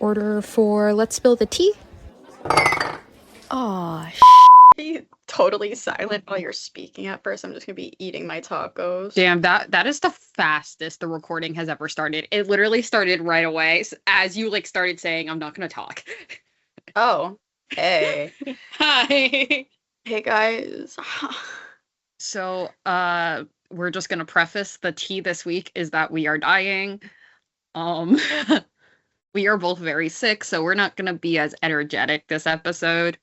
order for let's spill the tea. Aw, Be totally silent while you're speaking at first. I'm just gonna be eating my tacos. damn, that is the fastest the recording has ever started. It literally started right away as you like started saying, I'm not gonna talk. Oh, hey. Hi. Hey guys. So, we're just gonna preface the tea this week is that we are dying. Um, we are both very sick, so we're not gonna be as energetic this episode.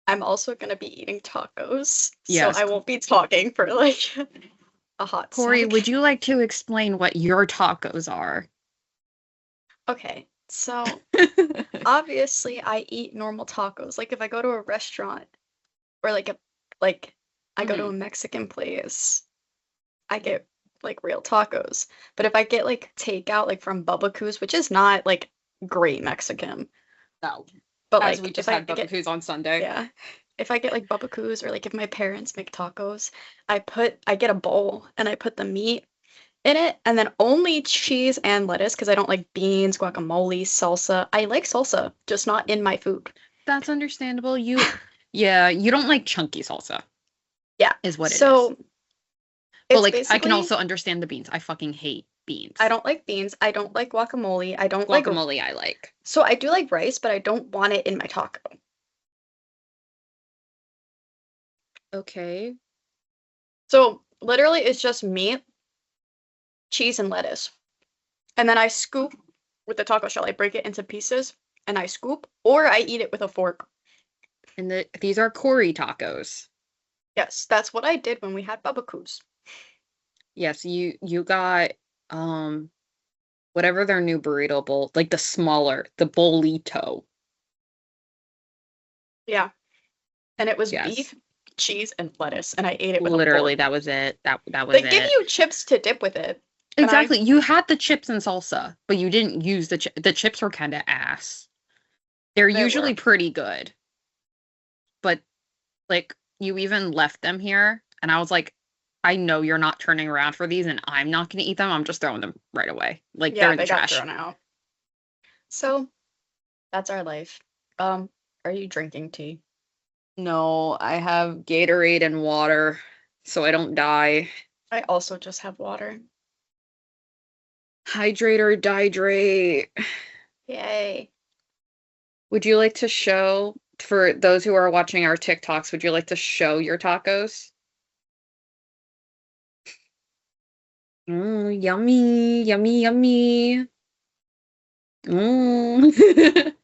I'm also gonna be eating tacos, Yes. so I won't be talking for like a hot Corey, sec. would you like to explain what your tacos are? Okay, so obviously I eat normal tacos. Like if I go to a restaurant or I go to a Mexican place, I get like real tacos. But if I get like takeout like from Bubba which is not like great Mexican, No. but As like we just if I had barbecues on Sunday. yeah, if I get like Bubba or like if my parents make tacos, I get a bowl and I put the meat in it and then only cheese and lettuce because I don't like beans, guacamole, salsa. I like salsa, just not in my food. That's understandable. You don't like chunky salsa. Yeah. Is what it is. So But it's like I can basically also understand the beans. I fucking hate beans. I don't like beans. I don't like guacamole. I don't like Guacamole I like. So I do like rice, but I don't want it in my taco. Okay. So literally it's just meat, cheese, and lettuce. And then I scoop with the taco shell. I break it into pieces and I scoop, or I eat it with a fork. And these are Corey tacos. Yes, that's what I did when we had barbecues. Yes, you got whatever their new burrito bowl, like the smaller, the bolito. Yeah. And it was Yes. beef, cheese, and lettuce, and I ate it with a Literally, fork. that was it. That was They it. give you chips to dip with it. and Exactly. You had the chips and salsa, but you didn't use the chips were kind of ass. They're They usually were. pretty good. But like you even left them here and I was like, I know you're not turning around for these and I'm not going to eat them. I'm just throwing them right away. Like they're Yeah, in the they got trash. thrown out. So that's our life. Are you drinking tea? No, I have Gatorade and water so I don't die. I also just have water. Hydrate or dihydrate. Yay. Would you like to show, for those who are watching our TikToks, would you like to show your tacos? Yummy, yummy, yummy. That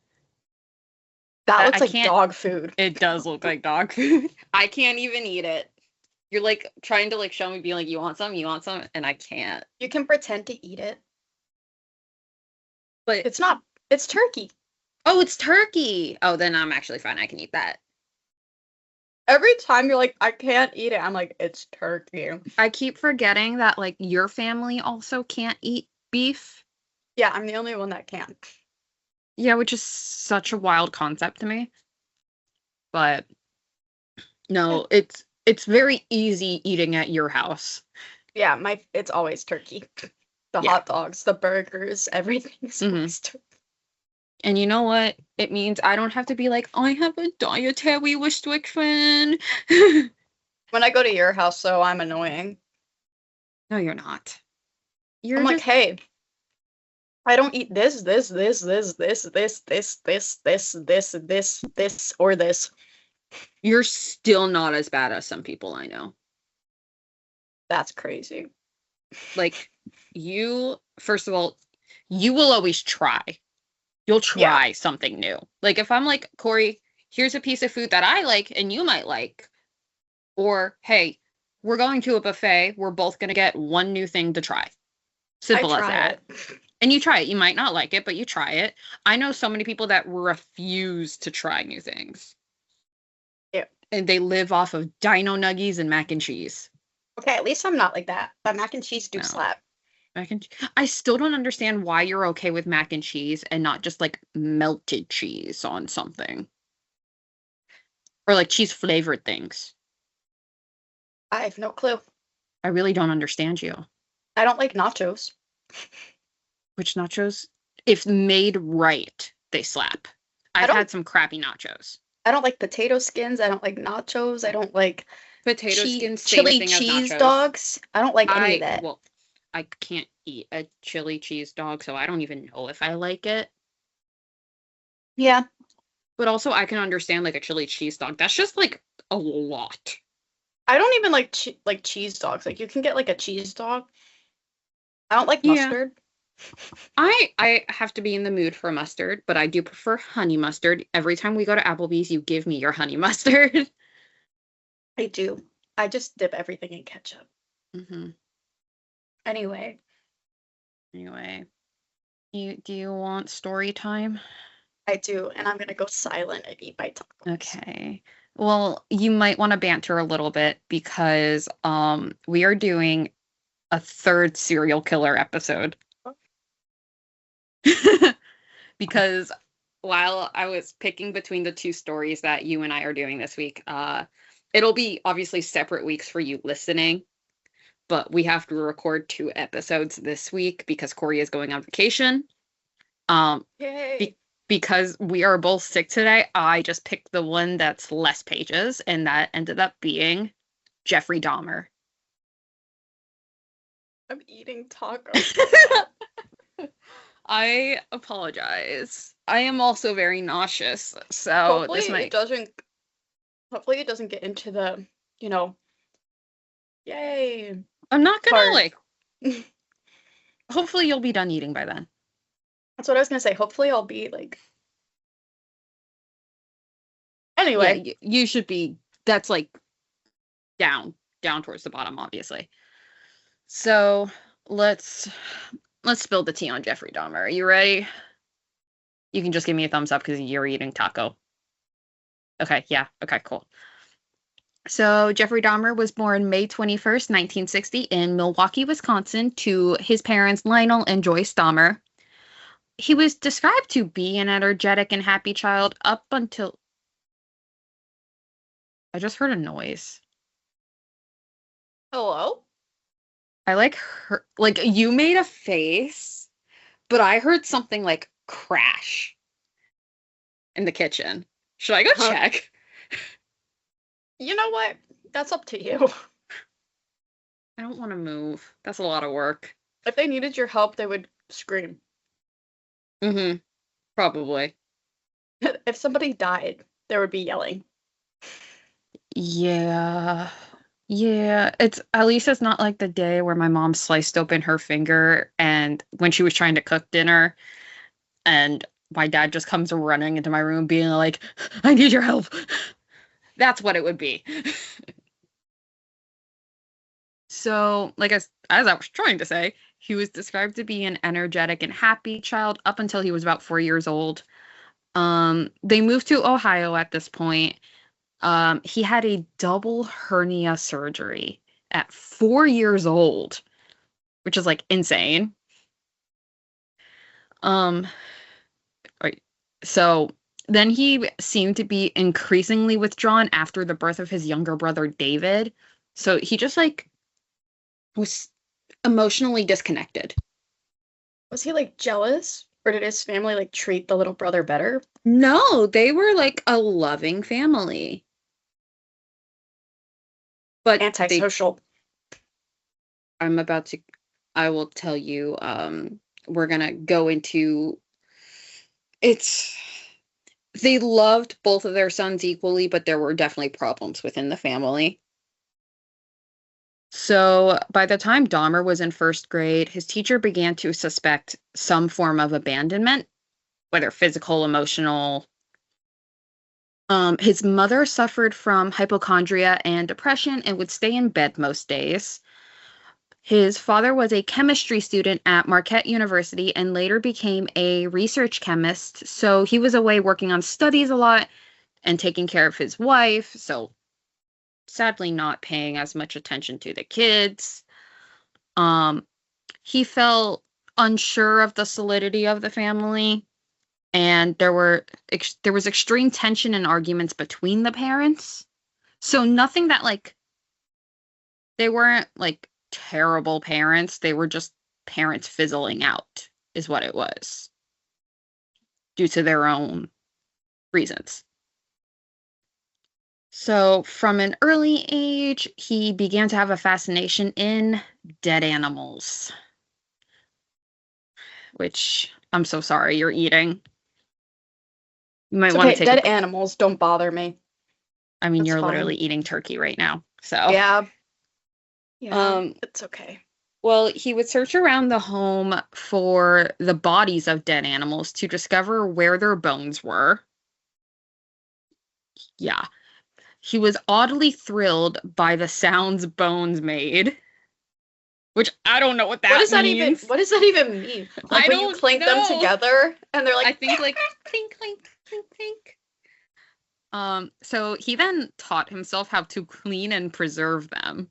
looks I like can't- dog food. It does look like dog food. I can't even eat it. You're like trying to like show me, being like, you want some, and I can't. You can pretend to eat it. But It's not. It's turkey. oh, it's turkey. Oh, then I'm actually fine. I can eat that. Every time you're like, I can't eat it, I'm like, it's turkey. I keep forgetting that like your family also can't eat beef. Yeah, I'm the only one that can. Yeah, which is such a wild concept to me. But no, it's very easy eating at your house. Yeah, it's always turkey. The hot dogs, the burgers, everything is always turkey. And you know what? It means I don't have to be like, I have a dietary restriction. When I go to your house, though, I'm annoying. No, you're not. I'm like, hey, I don't eat this, or this. You're still not as bad as some people I know. That's crazy. Like, you, first of all, you will always try. You'll try something new. Like, if I'm like, Corey, here's a piece of food that I like and you might like. Or, hey, we're going to a buffet. We're both going to get one new thing to try. Simple as that. And you try it. You might not like it, but you try it. I know so many people that refuse to try new things. Yeah. And they live off of dino nuggies and mac and cheese. Okay, at least I'm not like that. But mac and cheese do slap. I still don't understand why you're okay with mac and cheese and not just like melted cheese on something. Or like cheese flavored things. I have no clue. I really don't understand you. I don't like nachos. Which nachos? If made right, they slap. I I've don't had some crappy nachos. I don't like potato skins. I don't like nachos. I don't like Potato skins, same chili thing as cheese nachos. dogs. I don't like any of that. Well, I can't eat a chili cheese dog, so I don't even know if I like it. Yeah. But also, I can understand like a chili cheese dog. That's just like a lot. I don't even like cheese dogs. Like you can get like a cheese dog. I don't like Yeah. mustard. I have to be in the mood for mustard, but I do prefer honey mustard. Every time we go to Applebee's, you give me your honey mustard. I do. I just dip everything in ketchup. Mm-hmm. Anyway, do you want story time? I do, and I'm gonna go silent and eat my tacos. Okay. Well, you might want to banter a little bit because we are doing a third serial killer episode. Because while I was picking between the two stories that you and I are doing this week, it'll be obviously separate weeks for you listening, but we have to record 2 episodes this week because Corey is going on vacation. Yay! Because we are both sick today, I just picked the one that's less pages, and that ended up being Jeffrey Dahmer. I'm eating tacos. I apologize. I am also very nauseous, so Hopefully this might... Hopefully it doesn't get into the, yay. I'm not gonna part. like... Hopefully you'll be done eating by then. That's what I was gonna say. Hopefully I'll be like. Anyway. Yeah, you should be... That's like down towards the bottom, obviously. So let's spill the tea on Jeffrey Dahmer. Are you ready? You can just give me a thumbs up because you're eating taco. Okay, yeah. Okay, cool. So Jeffrey Dahmer was born May 21st, 1960 in Milwaukee, Wisconsin to his parents Lionel and Joyce Dahmer. He was described to be an energetic and happy child up until... I just heard a noise. Hello? I heard, you made a face, but I heard something like crash in the kitchen. Should I go check? You know what? That's up to you. I don't want to move. That's a lot of work. If they needed your help, they would scream. Mm-hmm. Probably. If somebody died, there would be yelling. Yeah. Yeah. At least it's not like the day where my mom sliced open her finger and when she was trying to cook dinner and my dad just comes running into my room being like, I need your help. That's what it would be. So, as I was trying to say, he was described to be an energetic and happy child up until he was about 4 years old. They moved to Ohio at this point. He had a double hernia surgery at 4 years old, which is insane. Right. So then he seemed to be increasingly withdrawn after the birth of his younger brother, David. So he just was emotionally disconnected. Was he jealous? Or did his family treat the little brother better? No, they were a loving family. But antisocial. I will tell you, we're gonna go into they loved both of their sons equally, but there were definitely problems within the family. So by the time Dahmer was in 1st grade, his teacher began to suspect some form of abandonment, whether physical, emotional. His mother suffered from hypochondria and depression and would stay in bed most days. His father was a chemistry student at Marquette University and later became a research chemist. So he was away working on studies a lot and taking care of his wife. So sadly not paying as much attention to the kids. He felt unsure of the solidity of the family. And there was extreme tension and arguments between the parents. So nothing that they weren't terrible parents. They were just parents fizzling out is what it was. due to their own reasons. So from an early age, he began to have a fascination in dead animals, which I'm so sorry you're eating. You might It's want to okay. take Dead a... animals don't bother me. I mean, That's you're fine. literally eating turkey right now. So, Yeah. Yeah. It's okay. well, he would search around the home for the bodies of dead animals to discover where their bones were. Yeah. He was oddly thrilled by the sounds bones made, which I don't know what that means. What does that even mean? Like I when you don't clink them know. together and they're like, I think like clink, clink, clink, clink. So he then taught himself how to clean and preserve them.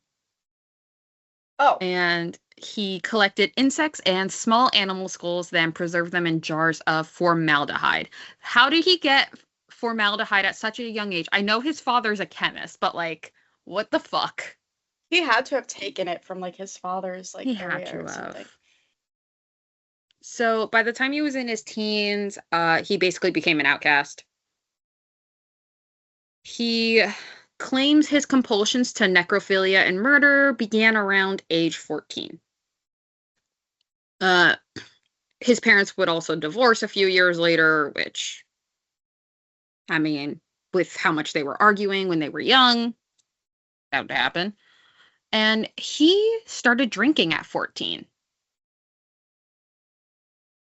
oh, And he collected insects and small animal skulls, then preserved them in jars of formaldehyde. How did he get formaldehyde at such a young age? I know his father's a chemist, but like, what the fuck? he had to have taken it from like his father's like He had area to or something. have. So by the time he was in his teens, he basically became an outcast. He claims his compulsions to necrophilia and murder began around age 14. His parents would also divorce a few years later, which, I mean, with how much they were arguing when they were young, that would happen. And he started drinking at 14.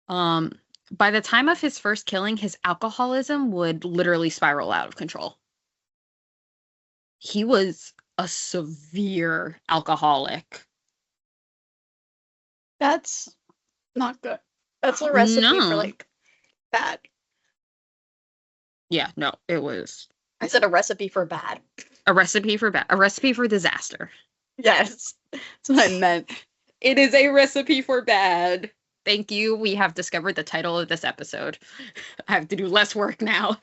By the time of his first killing, his alcoholism would literally spiral out of control. He was a severe alcoholic. That's not good. That's a recipe for No. like bad. Yeah, no, it was I said a recipe for bad. a recipe for a recipe for disaster. Yes, that's what I meant. It is a recipe for bad. Thank you. We have discovered the title of this episode. I have to do less work now.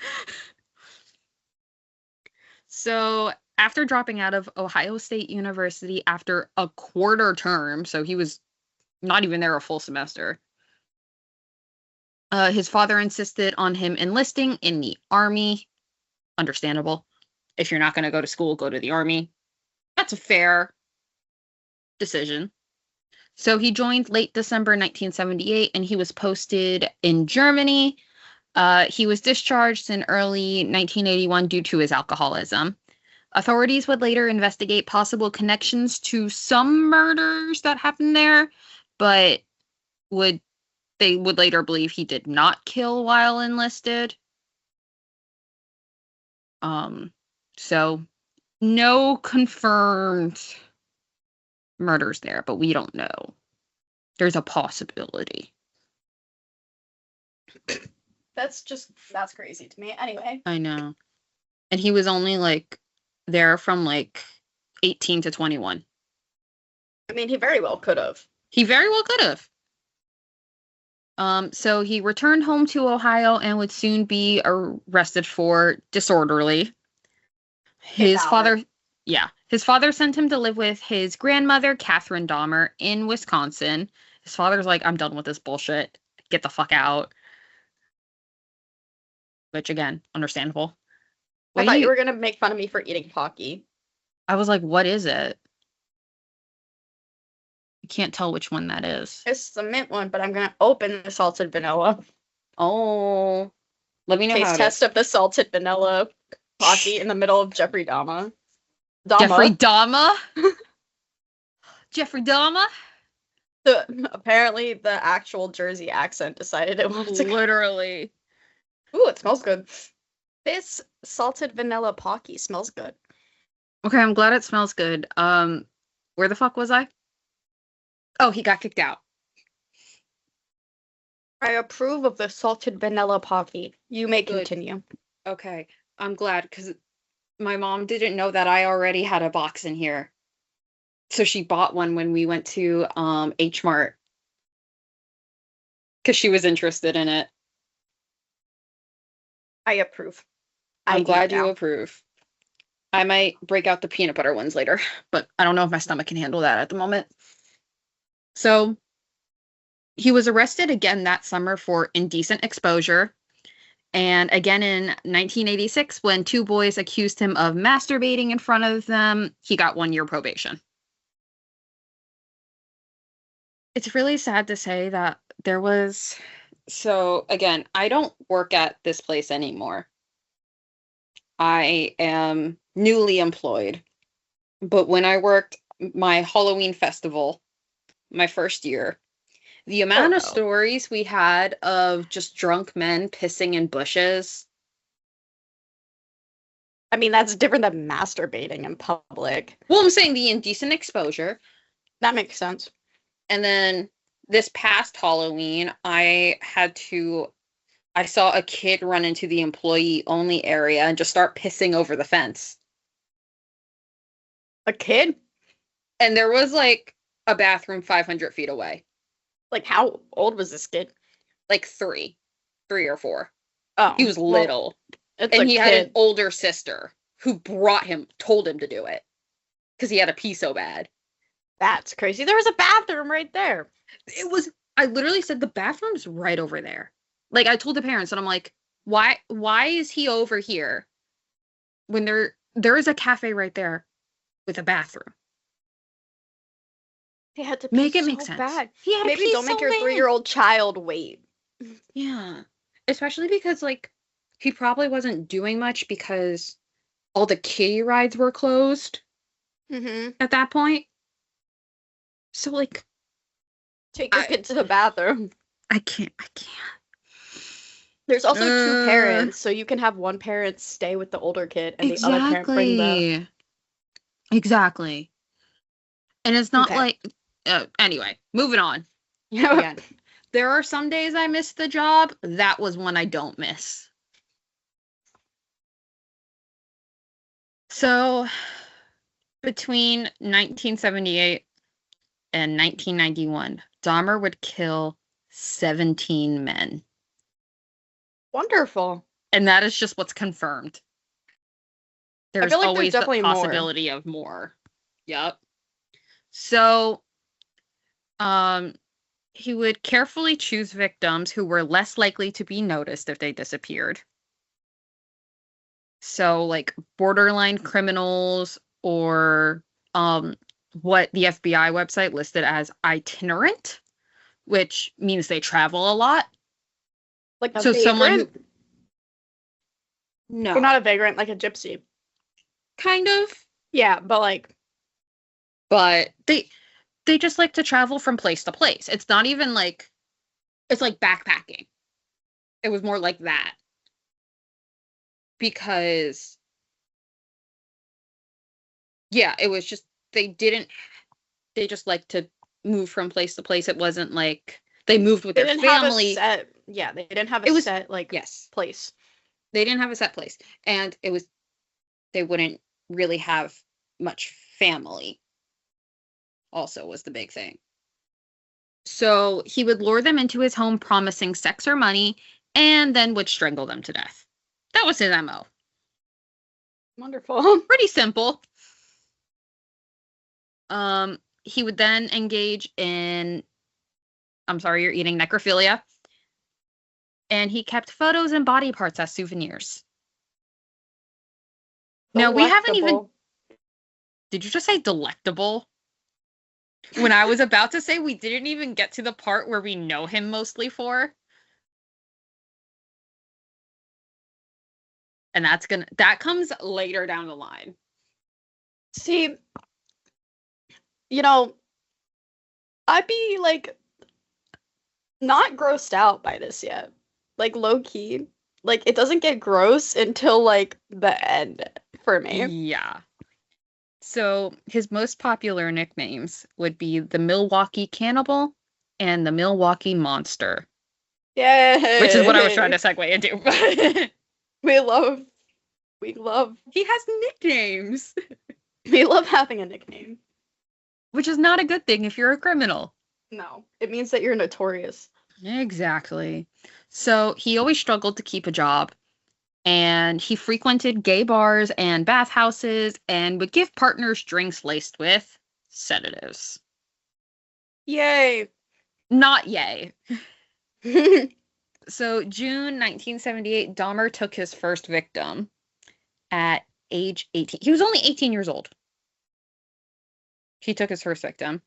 So, after dropping out of Ohio State University after a quarter term, so he was not even there a full semester, his father insisted on him enlisting in the Army. Understandable. If you're not going to go to school, go to the Army. That's a fair decision. So he joined late December 1978, and he was posted in Germany. He was discharged in early 1981 due to his alcoholism. Authorities would later investigate possible connections to some murders that happened there, but they would later believe he did not kill while enlisted. So no confirmed murders there, but we don't know. There's a possibility. That's crazy to me. Anyway. I know. And he was only like there from like 18 to 21. I mean, he very well could have. He very well could have. So he returned home to Ohio and would soon be arrested for disorderly. His father sent him to live with his grandmother, Catherine Dahmer, in Wisconsin. His father's like, I'm done with this bullshit. Get the fuck out. Which, again, understandable. I thought you were going to make fun of me for eating Pocky. I was like, what is it? I can't tell which one that is. It's the mint one, but I'm going to open the salted vanilla. Oh. Let me know Taste how test of the salted vanilla Pocky in the middle of Jeffrey Dahmer. Jeffrey Dahmer? Jeffrey Dahmer? Apparently, the actual Jersey accent decided it wanted to. Literally. Ooh, it smells good. This salted vanilla Pocky smells good. Okay, I'm glad it smells good. Where the fuck was I? Oh, he got kicked out. I approve of the salted vanilla Pocky. You may continue. Okay, I'm glad, because my mom didn't know that I already had a box in here. So she bought one when we went to H Mart. Because she was interested in it. I approve. I'm glad you approve. I might break out the peanut butter ones later, but I don't know if my stomach can handle that at the moment. So he was arrested again that summer for indecent exposure. And again in 1986, when 2 boys accused him of masturbating in front of them, he got 1 year probation. It's really sad to say that there was... So, again, I don't work at this place anymore. I am newly employed. But when I worked my Halloween festival, my first year, the amount of stories we had of just drunk men pissing in bushes. I mean, that's different than masturbating in public. Well, I'm saying the indecent exposure. That makes sense. And then this past Halloween, I saw a kid run into the employee-only area and just start pissing over the fence. A kid? And there was, like, a bathroom 500 feet away. Like, how old was this kid? Like 3 or 4. Oh. He was little. It's and a he kid. had an older sister who told him to do it. Because he had to pee so bad. That's crazy. There was a bathroom right there. I literally said the bathroom's right over there. Like, I told the parents, and I'm like, why is he over here when there is a cafe right there with a bathroom? He had to pee make it so make sense. bad. He had to Maybe pee don't make so your bad. 3-year-old child wait. Yeah. Especially because, like, he probably wasn't doing much because all the kiddie rides were closed at that point. So, like... Take your kid to the bathroom. I can't. There's also 2 parents, so you can have one parent stay with the older kid and the other parent bring the... Exactly. And it's not like... anyway, moving on. Again, there are some days I miss the job. That was one I don't miss. So, between 1978 and 1991, Dahmer would kill 17 men. Wonderful. And that is just what's confirmed. There's always the possibility of more. Yep. So, he would carefully choose victims who were less likely to be noticed if they disappeared. So, like, borderline criminals or what the FBI website listed as itinerant, which means they travel a lot. Like a so vagrant? Someone who... No. Or not a vagrant, like a gypsy. Kind of. Yeah, but like... But they just like to travel from place to place. It's not even like... It's like backpacking. It was more like that. Because... Yeah, it was just... They just like to move from place to place. It wasn't like... They moved with their family. They didn't have a set place. They didn't have a set place. And they wouldn't really have much family. Also was the big thing. So he would lure them into his home promising sex or money and then would strangle them to death. That was his MO. Wonderful. Pretty simple. He would then engage in... I'm sorry, you're eating necrophilia. And he kept photos and body parts as souvenirs. Now, we haven't even... Did you just say delectable? When I was about to say we didn't even get to the part where we know him mostly for. And that comes later down the line. See, you know, I'd be like... not grossed out by this yet. Like, low-key. Like, it doesn't get gross until, like, the end for me. Yeah. So, his most popular nicknames would be the Milwaukee Cannibal and the Milwaukee Monster. Yeah. Which is what I was trying to segue into. We love... He has nicknames. We love having a nickname. Which is not a good thing if you're a criminal. No, it means that you're notorious. Exactly. So he always struggled to keep a job, and he frequented gay bars and bathhouses and would give partners drinks laced with sedatives. Yay. Not yay. So June 1978, Dahmer took his first victim at age 18. He was only 18 years old. He took his first victim.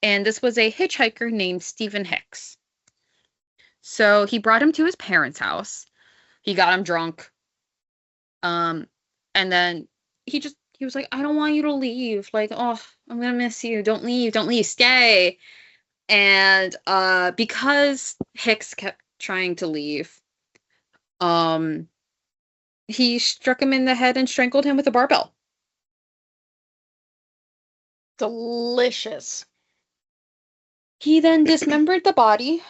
And this was a hitchhiker named Stephen Hicks. So he brought him to his parents' house. He got him drunk. And then he was like, I don't want you to leave. Like, oh, I'm gonna miss you. Don't leave, stay. And because Hicks kept trying to leave, he struck him in the head and strangled him with a barbell. Delicious. He then dismembered the body,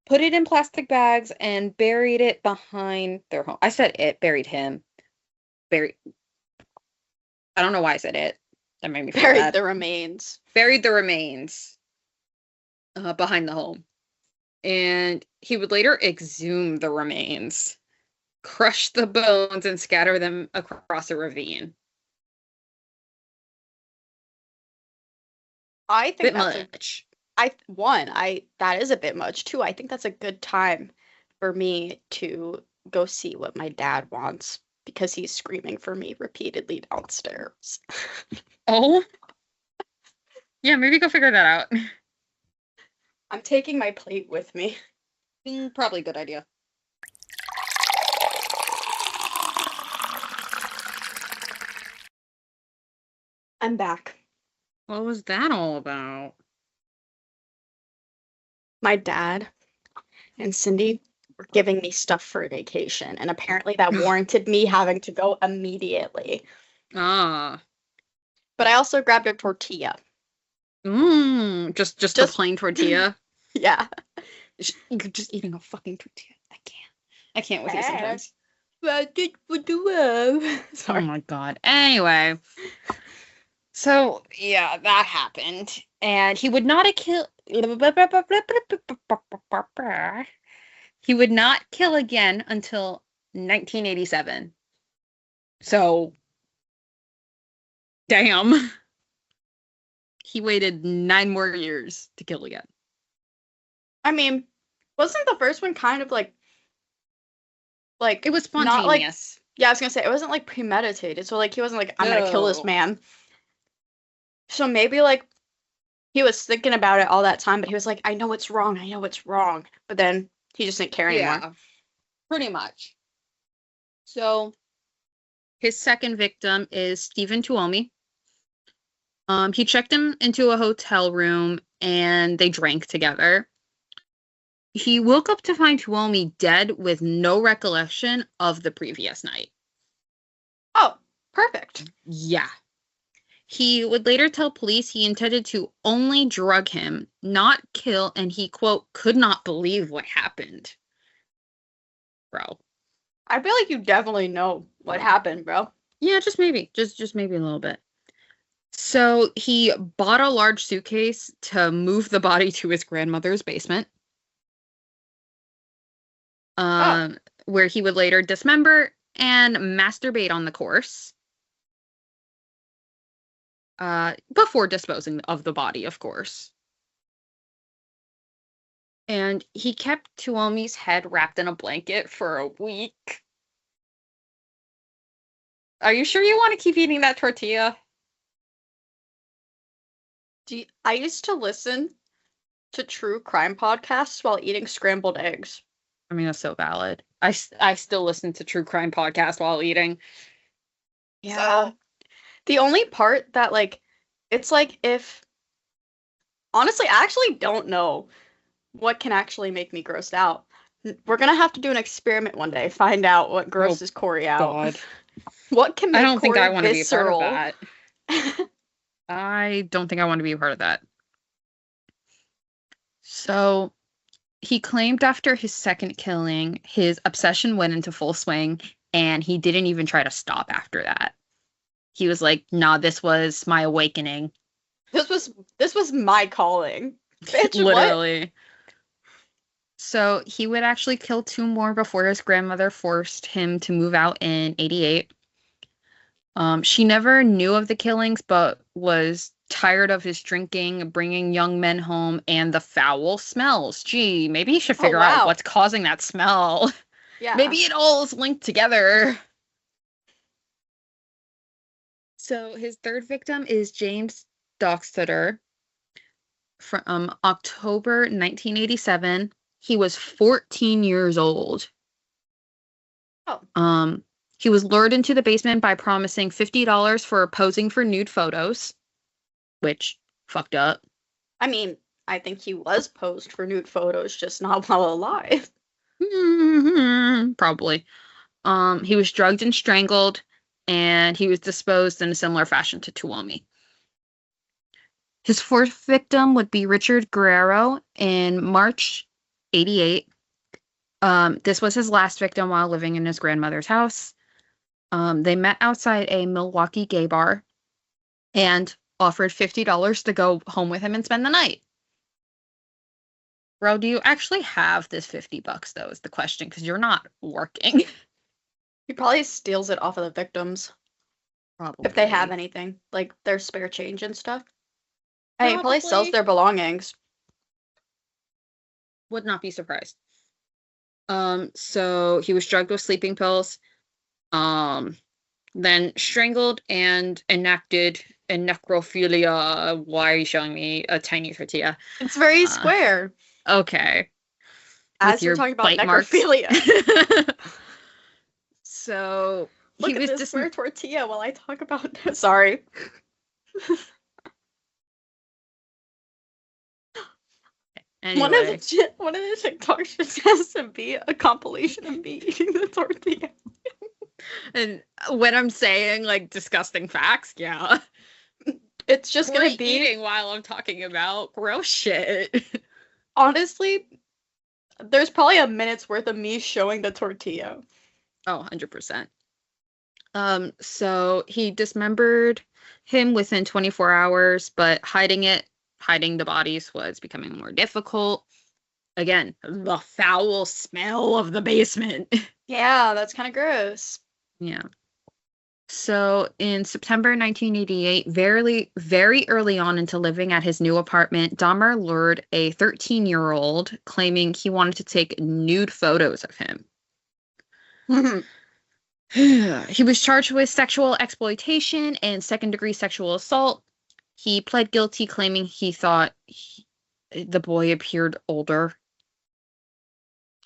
put it in plastic bags, and buried it behind their home. I said it, buried him. I don't know why I said it. That made me feel Buried bad. the remains. Buried the remains behind the home. And he would later exhume the remains, crush the bones, and scatter them across a ravine. I think Bit that's much. that is a bit much. Two, I think that's a good time for me to go see what my dad wants because he's screaming for me repeatedly downstairs. Oh? Yeah, maybe go figure that out. I'm taking my plate with me. Probably a good idea. I'm back. What was that all about? My dad and Cindy were giving me stuff for vacation, and apparently that warranted me having to go immediately. Ah. But I also grabbed a tortilla. Just a plain tortilla. Yeah. You're just eating a fucking tortilla. I can't with you sometimes. Sorry. Oh my god. Anyway. So, yeah, that happened. And he would not kill He would not kill again until 1987. So, damn. He waited 9 more years to kill again. I mean, wasn't the first one kind of like It was not like, spontaneous. yeah, I was gonna say it wasn't like premeditated. So like he wasn't like, I'm gonna kill this No. man. So maybe like he was thinking about it all that time, but he was like, I know it's wrong. But then he just didn't care anymore. Yeah, pretty much. So his second victim is Stephen Tuomi. He checked him into a hotel room and they drank together. He woke up to find Tuomi dead with no recollection of the previous night. Oh, perfect. Yeah. He would later tell police he intended to only drug him, not kill, and he, quote, could not believe what happened. Bro. I feel like you definitely know what happened, bro. Yeah, just maybe. Just maybe a little bit. So he bought a large suitcase to move the body to his grandmother's basement. Where he would later dismember and masturbate on the corpse. Before disposing of the body, of course. And he kept Tuomi's head wrapped in a blanket for a week. Are you sure you want to keep eating that tortilla? I used to listen to true crime podcasts while eating scrambled eggs. I mean, that's so valid. I still listen to true crime podcasts while eating. Yeah. So, the only part that, like, it's like if... Honestly, I actually don't know what can actually make me grossed out. We're gonna have to do an experiment one day. Find out what grosses Corey out. God. What can make I don't Corey think I want to be a visceral? part of that. I don't think I want to be a part of that. So, he claimed after his second killing, his obsession went into full swing, and he didn't even try to stop after that. He was like, nah, this was my awakening. This was my calling. Bitch, literally. What? So he would actually kill 2 more before his grandmother forced him to move out in 88. She never knew of the killings, but was tired of his drinking, bringing young men home, and the foul smells. Gee, maybe he should figure out what's causing that smell. Yeah. Maybe it all is linked together. So his third victim is James Doxeter from October 1987. He was 14 years old. Oh. He was lured into the basement by promising $50 for posing for nude photos, which fucked up. I mean, I think he was posed for nude photos, just not while alive. Probably. He was drugged and strangled, and he was disposed in a similar fashion to Tuomi. His fourth victim would be Richard Guerrero in March 88. This was his last victim while living in his grandmother's house. They met outside a Milwaukee gay bar and offered $50 to go home with him and spend the night. Bro, do you actually have this $50 though, is the question, because you're not working. He probably steals it off of the victims. Probably. If they have anything, like their spare change and stuff. And he probably sells their belongings. Would not be surprised. So he was drugged with sleeping pills, then strangled and enacted a necrophilia. Why are you showing me a tiny tortilla? It's very square. Okay. As you're talking about necrophilia. So Look at this square tortilla while I talk about this. Sorry. Anyway. One of the TikToks just has to be a compilation of me eating the tortilla. And when I'm saying like disgusting facts, yeah. It's just gonna be eating while I'm talking about gross shit. Honestly, there's probably a minute's worth of me showing the tortilla. Oh, 100%. So he dismembered him within 24 hours, but hiding the bodies was becoming more difficult. Again, the foul smell of the basement. Yeah, that's kind of gross. Yeah. So in September 1988, very early on into living at his new apartment, Dahmer lured a 13-year-old, claiming he wanted to take nude photos of him. He was charged with sexual exploitation and second-degree sexual assault. He pled guilty, claiming he thought the boy appeared older.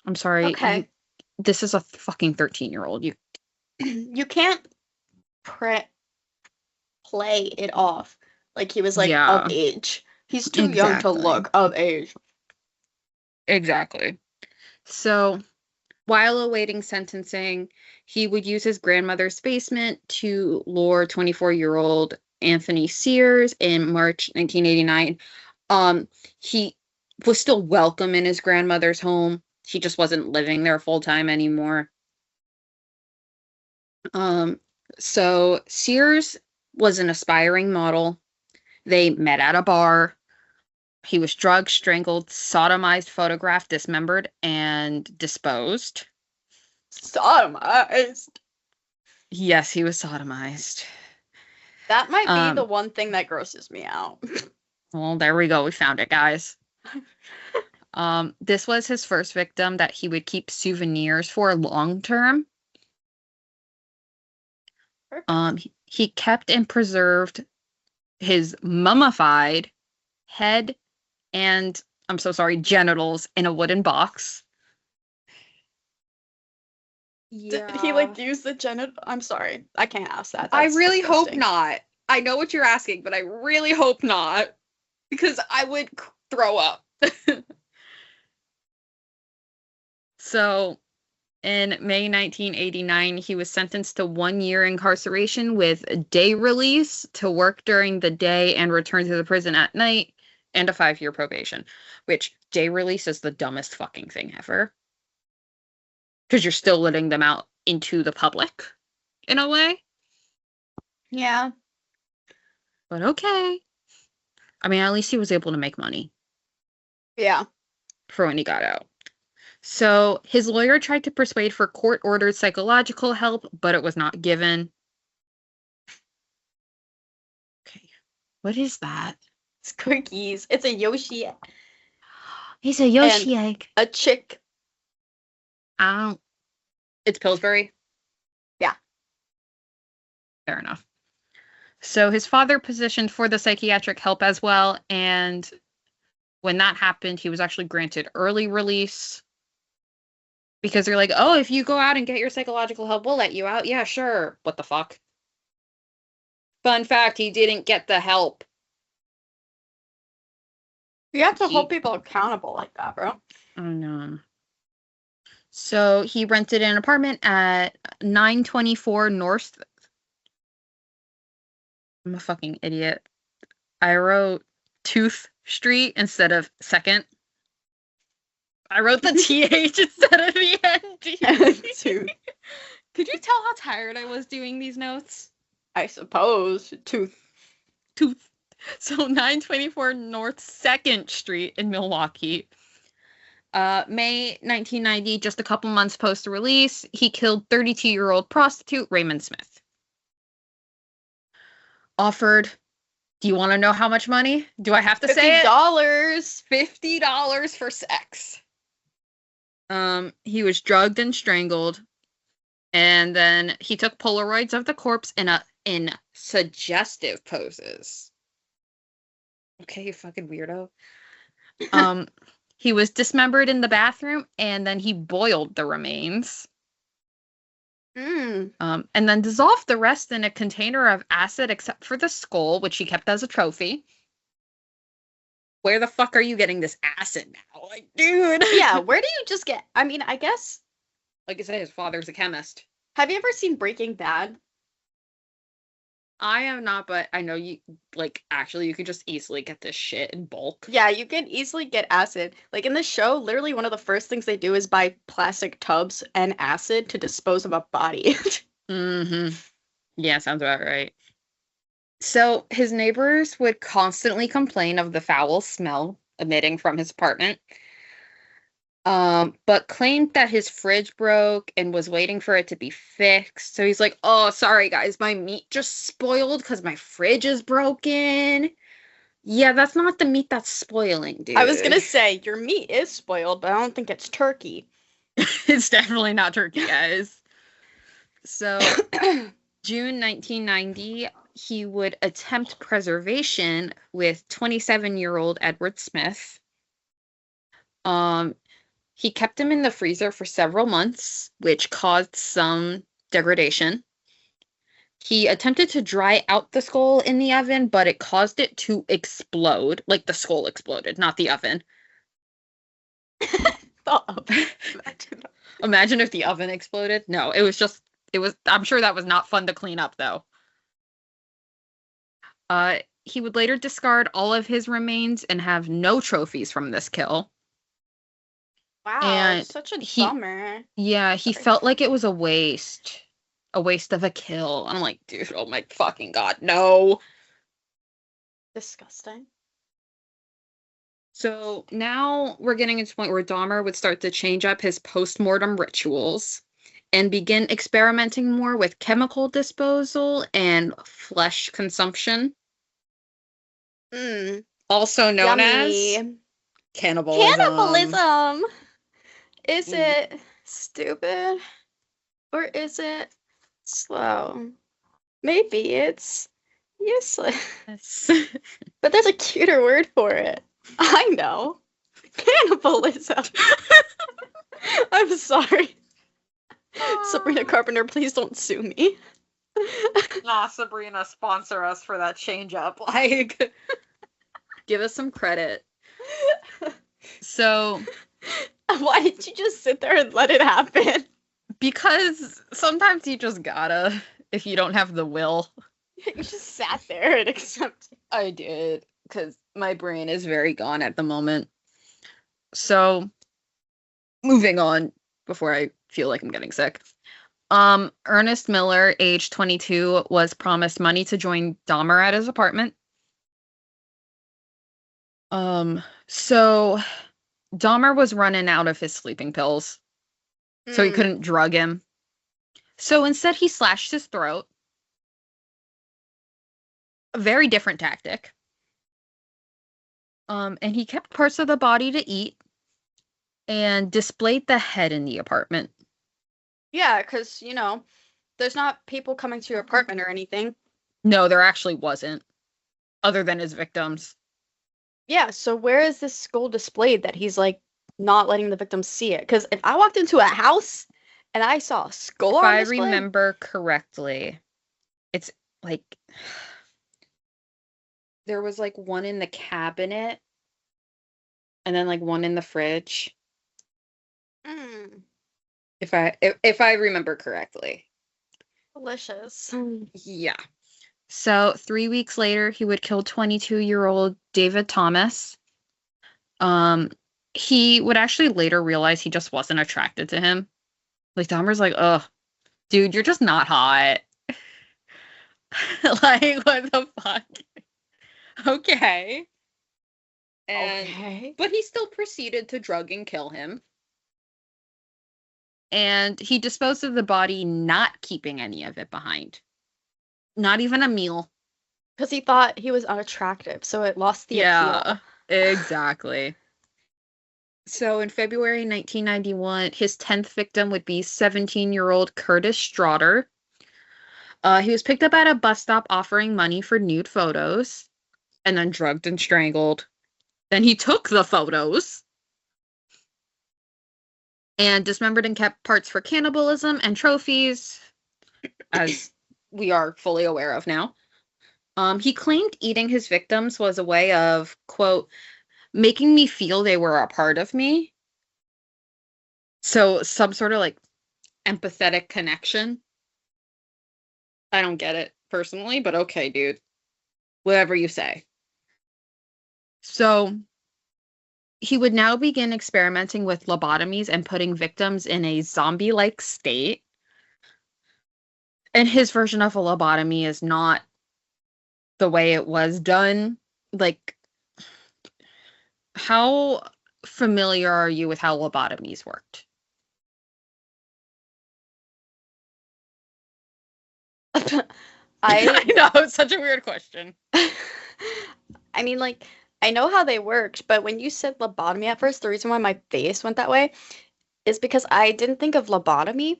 I'm sorry. Okay. This is a fucking 13-year-old. You can't play it off like he was like of age. He's too young to look of age. Exactly. So, while awaiting sentencing, he would use his grandmother's basement to lure 24-year-old Anthony Sears in March 1989. He was still welcome in his grandmother's home. He just wasn't living there full time anymore. So Sears was an aspiring model. They met at a bar. He was drugged, strangled, sodomized, photographed, dismembered, and disposed. Sodomized? Yes, he was sodomized. That might be the one thing that grosses me out. Well, there we go. We found it, guys. This was his first victim that he would keep souvenirs for long term. He kept and preserved his mummified head and, I'm so sorry, genitals in a wooden box. Yeah. Did he like use the genital? I'm sorry, I can't ask that. That's I really disgusting. hope not. I know what you're asking, but I really hope not, because I would throw up. So, in May 1989, he was sentenced to 1 year incarceration with day release to work during the day and return to the prison at night, and a 5-year probation, which day release is the dumbest fucking thing ever. Because you're still letting them out into the public, in a way. Yeah. But okay. I mean, at least he was able to make money. Yeah. For when he got out. So his lawyer tried to persuade for court-ordered psychological help, but it was not given. Okay. What is that? It's cookies. It's a Yoshi. He's a Yoshi egg. A chick. It's Pillsbury? Yeah. Fair enough. So his father positioned for the psychiatric help as well, and when that happened, he was actually granted early release. Because they're like, oh, if you go out and get your psychological help, we'll let you out. Yeah, sure. What the fuck? Fun fact, he didn't get the help. You have to hold people accountable like that, bro. Oh, no. So he rented an apartment at 924 North. I'm a fucking idiot. I wrote Tooth Street instead of Second. I wrote the TH instead of the ND. Tooth. Could you tell how tired I was doing these notes? I suppose. Tooth. So 924 North 2nd Street in Milwaukee. May 1990, just a couple months post-release, he killed 32-year-old prostitute Raymond Smith. Offered, do you want to know how much money? Do I have to say it? $50. $50 for sex. He was drugged and strangled, and then he took Polaroids of the corpse in suggestive poses. Okay, you fucking weirdo. He was dismembered in the bathroom, and then he boiled the remains. And then dissolved the rest in a container of acid, except for the skull, which he kept as a trophy. Where the fuck are you getting this acid now? Like, dude. Yeah, where do you just get... I mean, I guess... Like I said, his father's a chemist. Have you ever seen Breaking Bad? I have not, but I know you, like, actually, you could just easily get this shit in bulk. Yeah, you can easily get acid. Like, in the show, literally one of the first things they do is buy plastic tubs and acid to dispose of a body. Mm-hmm. Yeah, sounds about right. So his neighbors would constantly complain of the foul smell emitting from his apartment, but claimed that his fridge broke and was waiting for it to be fixed. So he's like, oh, sorry, guys, my meat just spoiled because my fridge is broken. Yeah, that's not the meat that's spoiling, dude. I was gonna say, your meat is spoiled, but I don't think it's turkey. It's definitely not turkey, guys. So, June 1990, he would attempt preservation with 27-year-old Edward Smith. He kept him in the freezer for several months, which caused some degradation. He attempted to dry out the skull in the oven, but it caused it to explode. Like, the skull exploded, not the oven. Imagine if the oven exploded. No, I'm sure that was not fun to clean up, though. He would later discard all of his remains and have no trophies from this kill. Wow, And such a bummer. Yeah, he felt like it was a waste of a kill. I'm like, dude, oh my fucking god, no. Disgusting. So now we're getting to the point where Dahmer would start to change up his post-mortem rituals and begin experimenting more with chemical disposal and flesh consumption. Also known as cannibalism. Cannibalism! Is it stupid? Or is it slow? Maybe it's useless. But there's a cuter word for it. I know. Cannibalism. I'm sorry. Sabrina Carpenter, please don't sue me. Nah, Sabrina, sponsor us for that change up. Like, give us some credit. So, why did you just sit there and let it happen? Because sometimes you just gotta, if you don't have the will. You just sat there and accepted. I did, because my brain is very gone at the moment. So, moving on before I feel like I'm getting sick. Ernest Miller, age 22, was promised money to join Dahmer at his apartment. So Dahmer was running out of his sleeping pills, so he couldn't drug him. So instead, he slashed his throat. A very different tactic. And he kept parts of the body to eat and displayed the head in the apartment. Yeah, because, there's not people coming to your apartment or anything. No, there actually wasn't, other than his victims. Yeah, so where is this skull displayed that he's, like, not letting the victims see it? Because if I walked into a house and I saw a skull If on I display... remember correctly, it's like there was like one in the cabinet and then like one in the fridge. Mm, If I remember correctly. delicious. Yeah. So 3 weeks later, he would kill 22-year-old David Thomas. He would actually later realize he just wasn't attracted to him. Like Dahmer's like, ugh, dude, you're just not hot. Like, what the fuck? Okay. Okay. But he still proceeded to drug and kill him. And he disposed of the body, not keeping any of it behind. Not even a meal. Because he thought he was unattractive, so it lost the appeal. Exactly. So in February 1991, his 10th victim would be 17-year-old Curtis Straughter. He was picked up at a bus stop offering money for nude photos and then drugged and strangled. Then he took the photos and dismembered and kept parts for cannibalism and trophies, as we are fully aware of now. He claimed eating his victims was a way of, quote, making me feel they were a part of me. So some sort of like empathetic connection. I don't get it personally, but okay, dude. Whatever you say. So he would now begin experimenting with lobotomies and putting victims in a zombie-like state. And his version of a lobotomy is not the way it was done. Like, how familiar are you with how lobotomies worked? I know, it's such a weird question. I mean, like, I know how they worked, but when you said lobotomy at first, the reason why my face went that way is because I didn't think of lobotomy.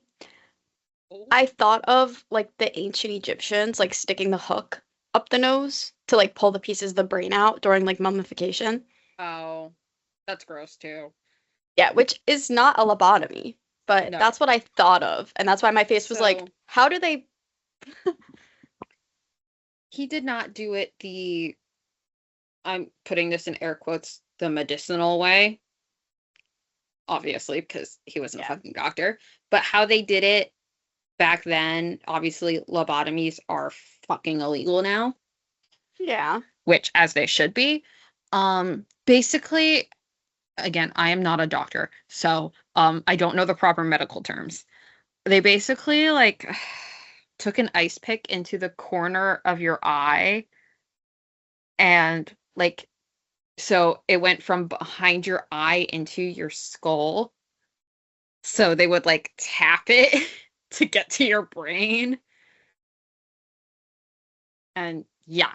I thought of, like, the ancient Egyptians, like, sticking the hook up the nose to, like, pull the pieces of the brain out during, like, mummification. Oh, that's gross, too. Yeah, which is not a lobotomy, but No. that's what I thought of, and that's why my face was like, how do they... He did not do it I'm putting this in air quotes, the medicinal way. Obviously, because he wasn't a fucking doctor. But how they did it back then, obviously, lobotomies are fucking illegal now. Yeah. Which, as they should be. Basically, again, I am not a doctor, so I don't know the proper medical terms. They basically, like, took an ice pick into the corner of your eye and, like, so it went from behind your eye into your skull. So they would, like, tap it to get to your brain. And yeah,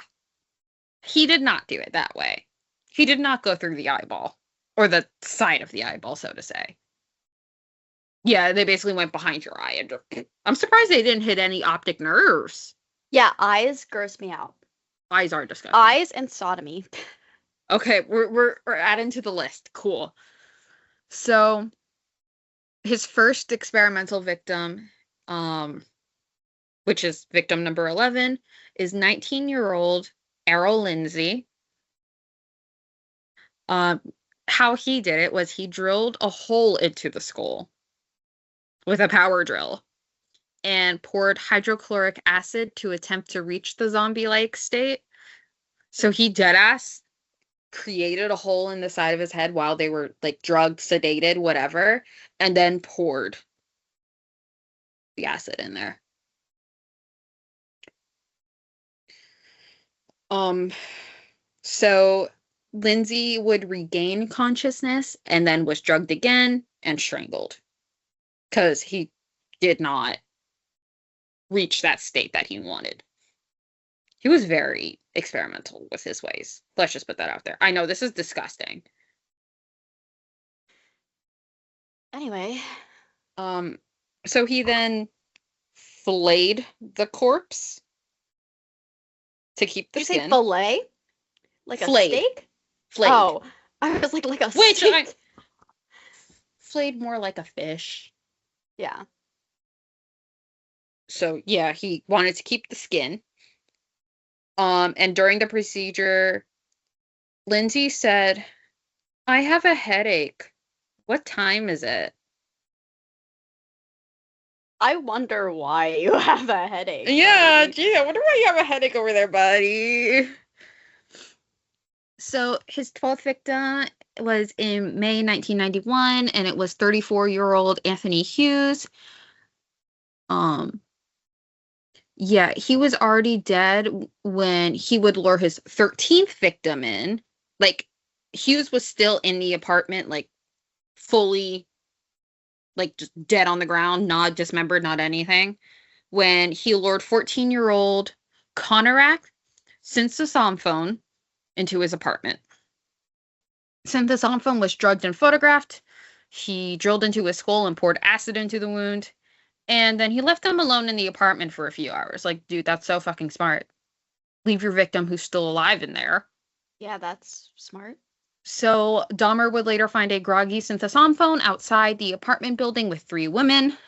he did not do it that way. He did not go through the eyeball, or the side of the eyeball, so to say. Yeah, they basically went behind your eye and just... I'm surprised they didn't hit any optic nerves. Yeah, eyes gross me out. Eyes are disgusting. Eyes and sodomy. Okay, we're adding to the list. Cool. So his first experimental victim, which is victim number 11, is 19-year-old Errol Lindsay. How he did it was he drilled a hole into the skull with a power drill and poured hydrochloric acid to attempt to reach the zombie-like state. So he deadass created a hole in the side of his head while they were, like, drugged, sedated, whatever, and then poured the acid in there. So Lindsay would regain consciousness and then was drugged again and strangled because he did not reach that state that he wanted. He was very experimental with his ways. Let's just put that out there. I know this is disgusting. Anyway. So he then filleted the corpse to keep the skin. Did you say fillet? Like Flayed. a steak? Flayed. Oh, I was like a Which steak. Flayed more like a fish. Yeah. So yeah, he wanted to keep the skin. And during the procedure, Lindsay said, "I have a headache. What time is it?" I wonder why you have a headache. Yeah, gee, I wonder why you have a headache over there, buddy. So his 12th victim was in May 1991, and it was 34-year-old Anthony Hughes. Yeah, he was already dead when he would lure his 13th victim in. Like, Hughes was still in the apartment, like, fully, like, just dead on the ground, not dismembered, not anything, when he lured 14-year-old Conorak Synthesomphone into his apartment. Synthesomphone was drugged and photographed. He drilled into his skull and poured acid into the wound. And then he left them alone in the apartment for a few hours. Like, dude, that's so fucking smart. Leave your victim who's still alive in there. Yeah, that's smart. So Dahmer would later find a groggy Synthesomphone outside the apartment building with 3 women.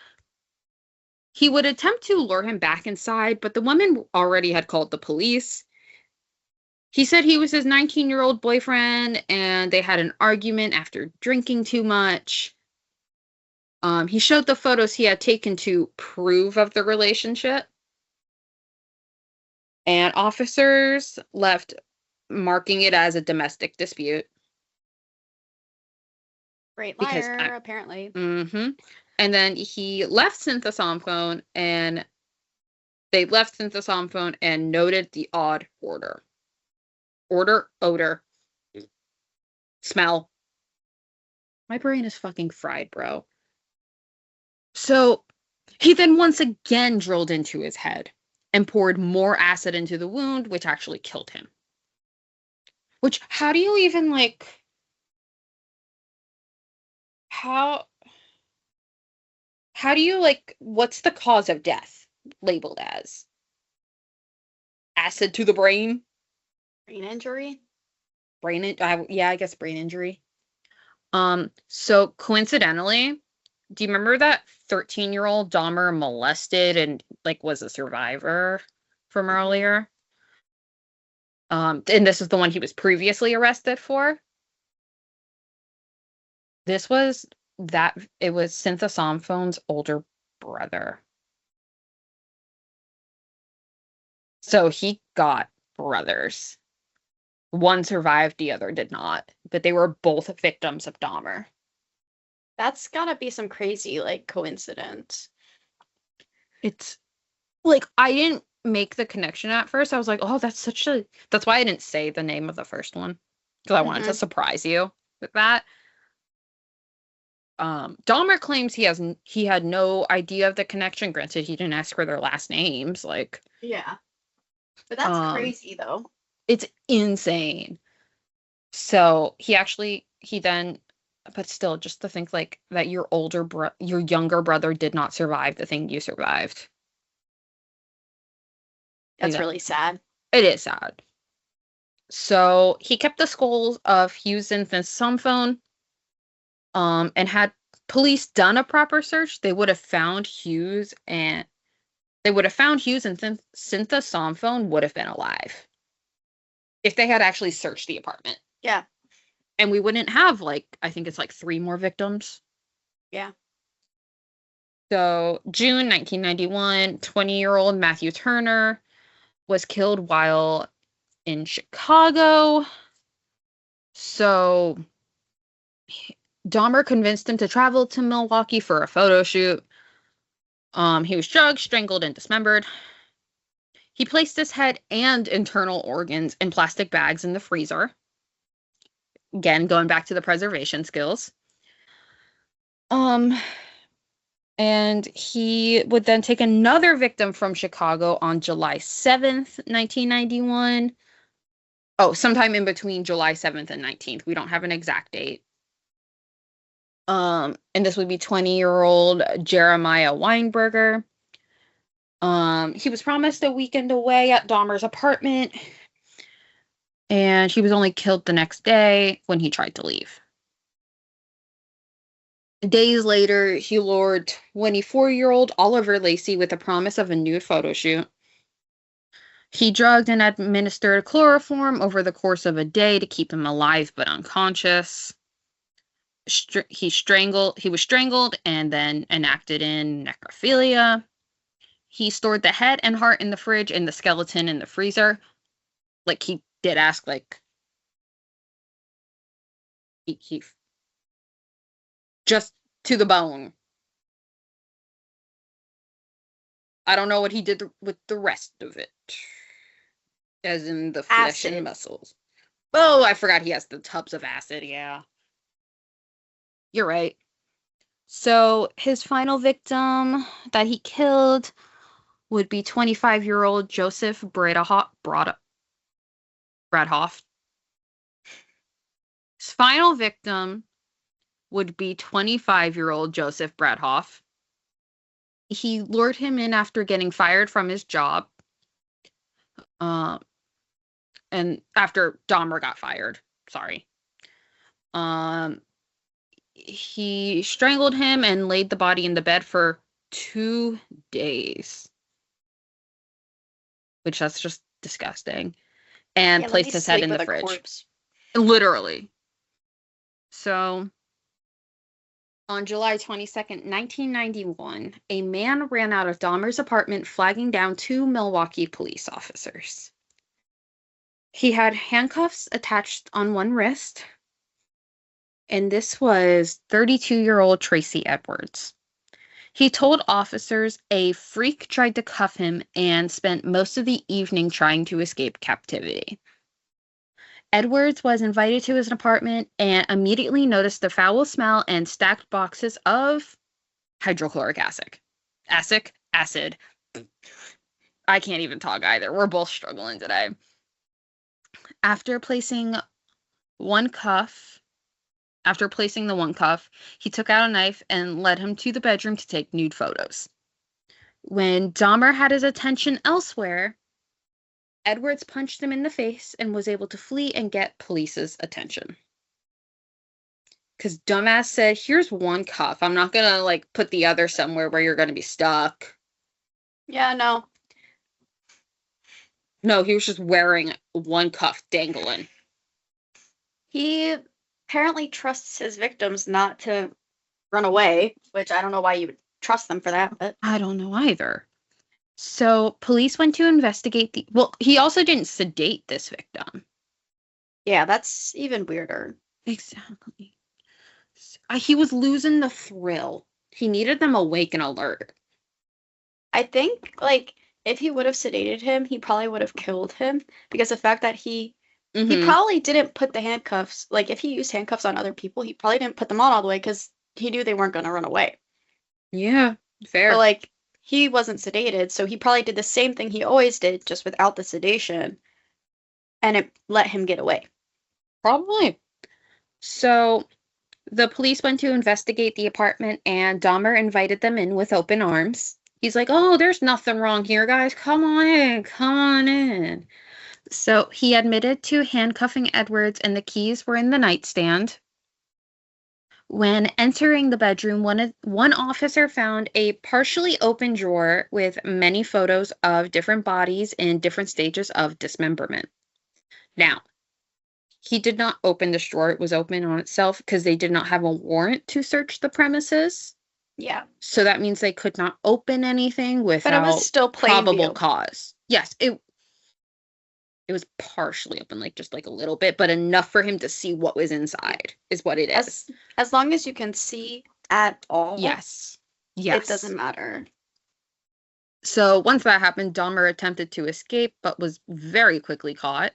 He would attempt to lure him back inside, but the women already had called the police. He said he was his 19-year-old boyfriend, and they had an argument after drinking too much. He showed the photos he had taken to prove of the relationship. And officers left marking it as a domestic dispute. Great liar, apparently. Mm-hmm. And then he left Synthesomphone, and they left Synthesomphone and noted the odd odor, smell. My brain is fucking fried, bro. So he then once again drilled into his head and poured more acid into the wound, which actually killed him. Which, how do you even, like, how do you, like, what's the cause of death labeled as? Acid to the brain? Brain injury? I guess brain injury. So coincidentally, do you remember that 13-year-old Dahmer molested and, like, was a survivor from earlier? And this is the one he was previously arrested for. It was Synthesomphone's older brother. So he got brothers. One survived, the other did not. But they were both victims of Dahmer. That's gotta be some crazy, like, coincidence. It's, like, I didn't make the connection at first. I was like, oh, that's why I didn't say the name of the first one. Because I wanted to surprise you with that. Dahmer claims he had no idea of the connection. Granted, he didn't ask for their last names. Like, yeah. But that's crazy, though. It's insane. So but still, just to think, like, that your younger brother did not survive the thing you survived. That's really sad. It is sad. So he kept the skulls of Hughes and Synthesomphone. And had police done a proper search, they would have found Hughes and Synthesomphone would have been alive. If they had actually searched the apartment. Yeah. And we wouldn't have, like, I think it's like 3 more victims. Yeah. So, June 1991, 20-year-old Matthew Turner was killed while in Chicago. So, Dahmer convinced him to travel to Milwaukee for a photo shoot. He was drugged, strangled, and dismembered. He placed his head and internal organs in plastic bags in the freezer. Again, going back to the preservation skills. And he would then take another victim from Chicago on July 7th, 1991. Oh, sometime in between July 7th and 19th. We don't have an exact date. And this would be 20-year-old Jeremiah Weinberger. He was promised a weekend away at Dahmer's apartment, and he was only killed the next day when he tried to leave. Days later, he lured 24-year-old Oliver Lacey with a promise of a nude photo shoot. He drugged and administered chloroform over the course of a day to keep him alive but unconscious. He was strangled and then enacted in necrophilia. He stored the head and heart in the fridge and the skeleton in the freezer. Like, he did ask, like, he just to the bone. I don't know what he did with the rest of it. As in the flesh and muscles. Oh, I forgot he has the tubs of acid, yeah. You're right. So his final victim that he killed would be 25-year-old Joseph Bradhoff. His final victim would be 25-year-old Joseph Bradhoff. He lured him in after getting fired from his job. And after Dahmer got fired. Sorry. He strangled him and laid the body in the bed for 2 days. Which, that's just disgusting. And placed his head in the fridge. Corpse. Literally. So, on July 22nd, 1991, a man ran out of Dahmer's apartment, flagging down 2 Milwaukee police officers. He had handcuffs attached on one wrist, and this was 32-year-old Tracy Edwards. He told officers a freak tried to cuff him and spent most of the evening trying to escape captivity. Edwards was invited to his apartment and immediately noticed the foul smell and stacked boxes of hydrochloric acid. Acid. I can't even talk either. We're both struggling today. After placing the one cuff, he took out a knife and led him to the bedroom to take nude photos. When Dahmer had his attention elsewhere, Edwards punched him in the face and was able to flee and get police's attention. Because dumbass said, here's one cuff. I'm not going to, like, put the other somewhere where you're going to be stuck. Yeah, no. No, he was just wearing one cuff dangling. He apparently trusts his victims not to run away, which I don't know why you would trust them for that, but I don't know either. So police went to investigate he also didn't sedate this victim. Yeah, that's even weirder. Exactly. He was losing the thrill. He needed them awake and alert. I think, like, if he would have sedated him, he probably would have killed him, because the fact that he probably didn't put the handcuffs, like, if he used handcuffs on other people, he probably didn't put them on all the way because he knew they weren't going to run away. Yeah, fair. But, like, he wasn't sedated, so he probably did the same thing he always did, just without the sedation, and it let him get away. Probably. So, the police went to investigate the apartment, and Dahmer invited them in with open arms. He's like, oh, there's nothing wrong here, guys. Come on in. So he admitted to handcuffing Edwards, and the keys were in the nightstand. When entering the bedroom, one officer found a partially open drawer with many photos of different bodies in different stages of dismemberment. Now, he did not open this drawer. It was open on itself because they did not have a warrant to search the premises. Yeah. So that means they could not open anything without but it was still probable cause. Yes, it was partially open, like just like a little bit, but enough for him to see what was inside is what it is. As long as you can see at all. Yes. It doesn't matter. So once that happened, Dahmer attempted to escape, but was very quickly caught.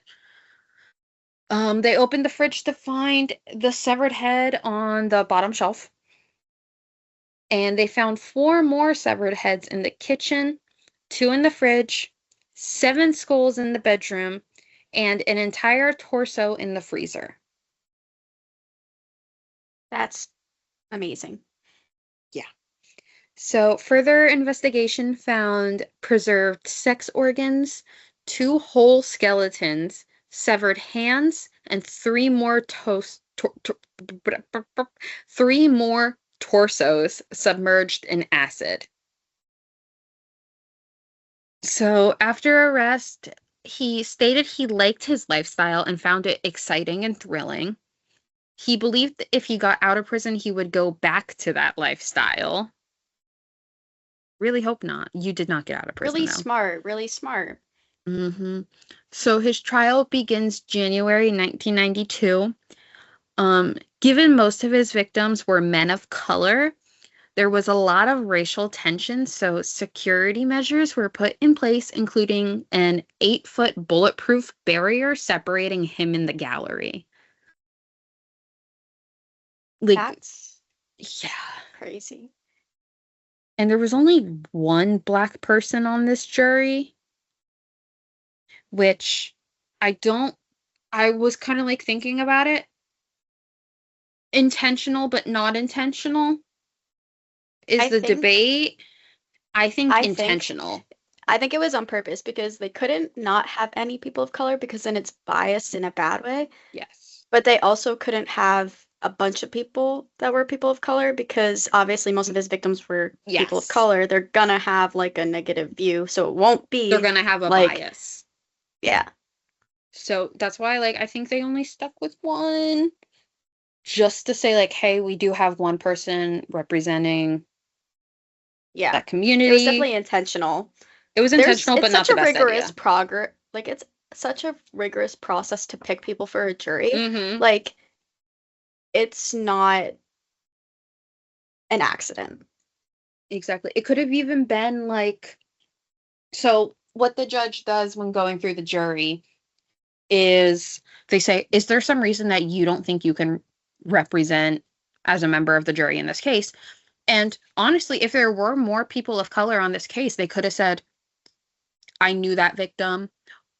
They opened the fridge to find the severed head on the bottom shelf. And they found 4 more severed heads in the kitchen, 2 in the fridge, 7 skulls in the bedroom, and an entire torso in the freezer. That's amazing. Yeah. So further investigation found preserved sex organs, 2 whole skeletons, severed hands, and 3 more 3 more torsos submerged in acid. So after arrest, he stated he liked his lifestyle and found it exciting and thrilling. He believed that if he got out of prison, he would go back to that lifestyle. Really hope not. You did not get out of prison, Really though. smart, really smart. Mm-hmm. So his trial begins January 1992. Given most of his victims were men of color, there was a lot of racial tension, so security measures were put in place, including an 8-foot bulletproof barrier separating him and the gallery. Like, That's yeah. crazy. And there was only one black person on this jury, which I was kind of like thinking about it. Intentional, but not intentional is the debate. I think intentional. I think it was on purpose because they couldn't not have any people of color because then it's biased in a bad way. Yes. But they also couldn't have a bunch of people that were people of color because obviously most of his victims were people of color. They're gonna have like a negative view, so it won't be. They're gonna have a bias. Yeah. So that's why, like, I think they only stuck with one, just to say, like, hey, we do have one person representing. Yeah. That community. It was definitely intentional. It was intentional, but not the best idea. It's such a rigorous process to pick people for a jury. Mm-hmm. Like, it's not an accident. Exactly. It could have even been like, so what the judge does when going through the jury is they say, is there some reason that you don't think you can represent as a member of the jury in this case? And honestly, if there were more people of color on this case, they could have said, I knew that victim,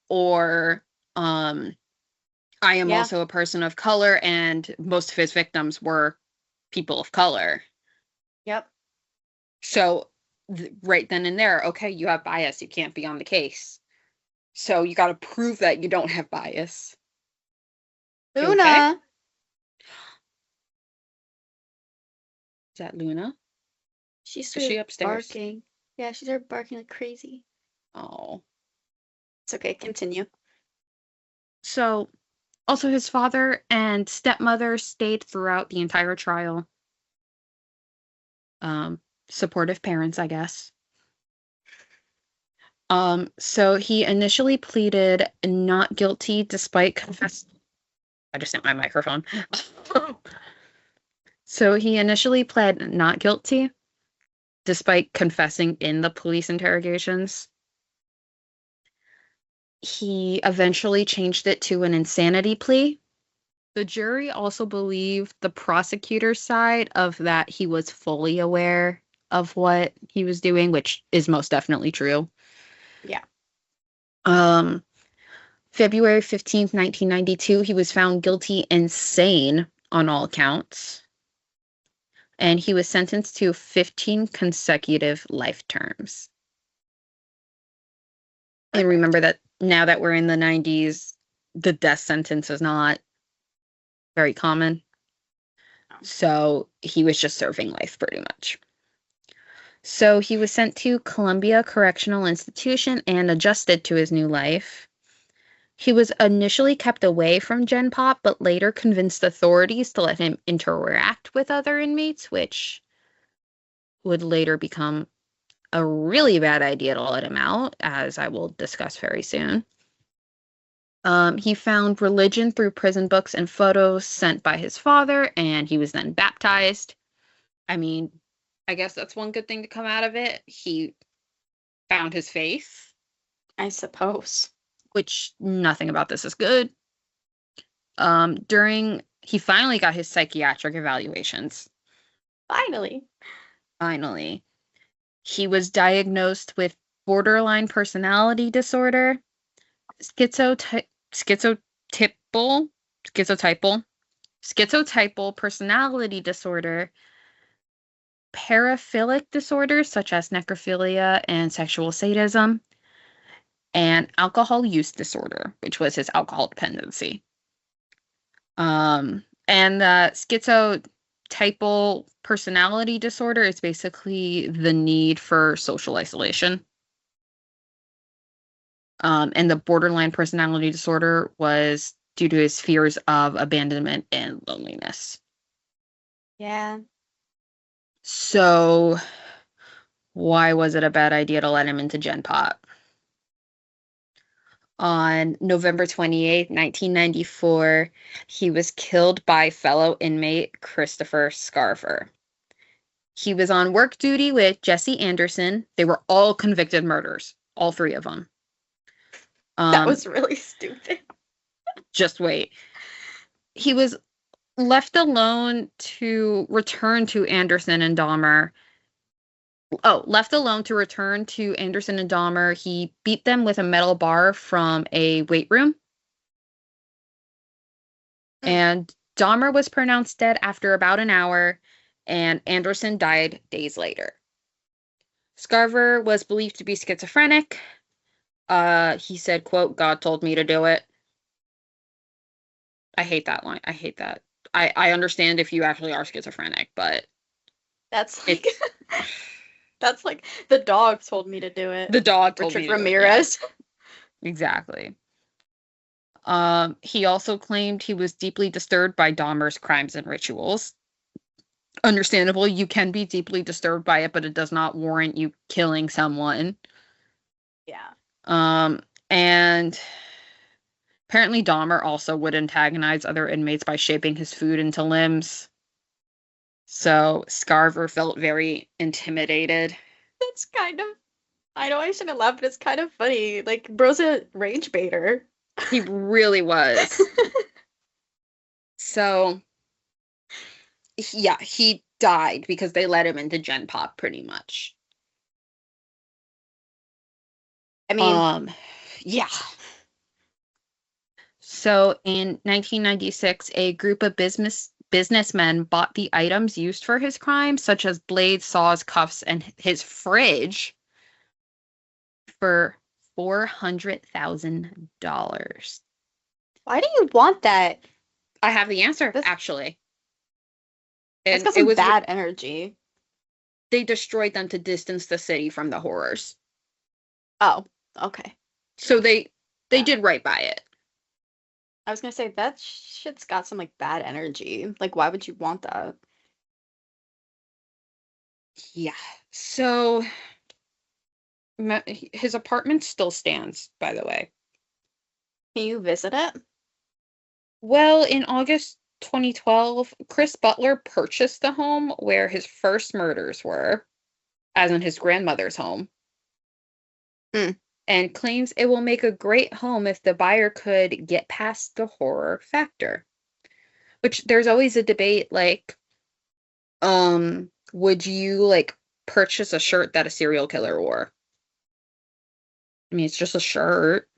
or I am also a person of color, and most of his victims were people of color. Yep. So right then and there, okay, you have bias. You can't be on the case. So you got to prove that you don't have bias. Luna. Okay? Is that Luna? Is she upstairs? Barking. Yeah, she started barking like crazy. Oh. It's okay, continue. So, also his father and stepmother stayed throughout the entire trial. Supportive parents, I guess. So he initially pleaded not guilty despite I just hit my microphone. So he initially pled not guilty despite confessing in the police interrogations. He eventually changed it to an insanity plea. The jury also believed the prosecutor's side of that he was fully aware of what he was doing, which is most definitely true. Yeah. February 15th, 1992, he was found guilty and sane on all counts. And he was sentenced to 15 consecutive life terms. And remember that now that we're in the 90s, the death sentence is not very common. So he was just serving life pretty much. So he was sent to Columbia Correctional Institution and adjusted to his new life. He was initially kept away from Gen Pop, but later convinced authorities to let him interact with other inmates, which would later become a really bad idea to let him out, as I will discuss very soon. He found religion through prison books and photos sent by his father, and he was then baptized. I mean, I guess that's one good thing to come out of it. He found his faith. I suppose. Which nothing about this is good. He finally got his psychiatric evaluations. Finally. finally. He was diagnosed with borderline personality disorder, schizotypal personality disorder, paraphilic disorders such as necrophilia and sexual sadism, and alcohol use disorder, which was his alcohol dependency. And the schizotypal personality disorder is basically the need for social isolation. And the borderline personality disorder was due to his fears of abandonment and loneliness. Yeah. So, why was it a bad idea to let him into Gen Pop? On November 28th, 1994, he was killed by fellow inmate Christopher Scarver. He was on work duty with Jesse Anderson. They were all convicted murders, all three of them. That was really stupid. Just wait. He was left alone to return to Anderson and Dahmer. Left alone to return to Anderson and Dahmer. He beat them with a metal bar from a weight room. And Dahmer was pronounced dead after about an hour, and Anderson died days later. Scarver was believed to be schizophrenic. He said, quote, "God told me to do it." I hate that line. I hate that. I understand if you actually are schizophrenic, but that's like that's like the dog told me to do it. The dog told Richard me to Ramirez. do it. Yeah. Exactly. He also claimed he was deeply disturbed by Dahmer's crimes and rituals. Understandable, you can be deeply disturbed by it, but it does not warrant you killing someone. Yeah. And apparently Dahmer also would antagonize other inmates by shaping his food into limbs. So Scarver felt very intimidated. That's kind of, I know I shouldn't laugh, but it's kind of funny. Like, bro's a rage baiter. He really was. So, yeah, he died because they let him into Gen Pop pretty much. I mean, yeah. So in 1996, a group of businessmen bought the items used for his crime, such as blades, saws, cuffs, and his fridge, for $400,000. Why do you want that? I have the answer, actually. It's got some bad energy. They destroyed them to distance the city from the horrors. Oh, okay. So they did right by it. I was gonna say, that shit's got some, like, bad energy. Like, why would you want that? Yeah. So his apartment still stands, by the way. Can you visit it? Well, in August 2012, Chris Butler purchased the home where his first murders were, as in his grandmother's home, and claims it will make a great home if the buyer could get past the horror factor. Which, there's always a debate, like, would you, like, purchase a shirt that a serial killer wore? I mean, it's just a shirt.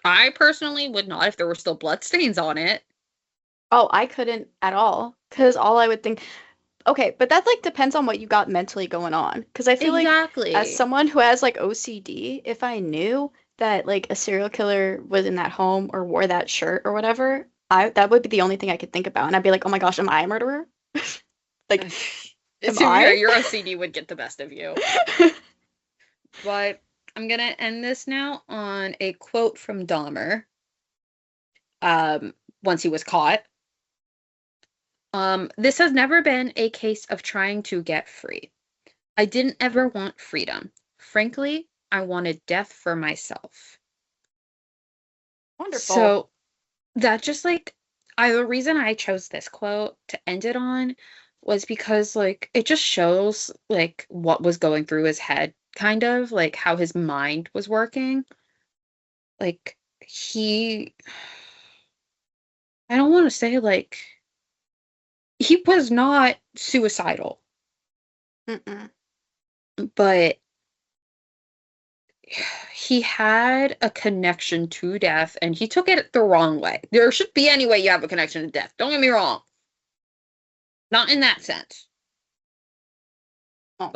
I personally would not if there were still bloodstains on it. Oh, I couldn't at all. Because all I would think... Okay, but that, like, depends on what you got mentally going on. Because I feel like, as someone who has, like, OCD, if I knew that, like, a serial killer was in that home or wore that shirt or whatever, that would be the only thing I could think about. And I'd be like, oh my gosh, am I a murderer? Like, am I? Your OCD would get the best of you. But I'm going to end this now on a quote from Dahmer. Once he was caught. This has never been a case of trying to get free. I didn't ever want freedom. Frankly, I wanted death for myself. Wonderful. So that just, like, the reason I chose this quote to end it on was because, like, it just shows, like, what was going through his head, kind of, like, how his mind was working. Like, I don't want to say, like, he was not suicidal. but he had a connection to death, and he took it the wrong way. There should be any way you have a connection to death. Don't get me wrong. Not in that sense. Oh,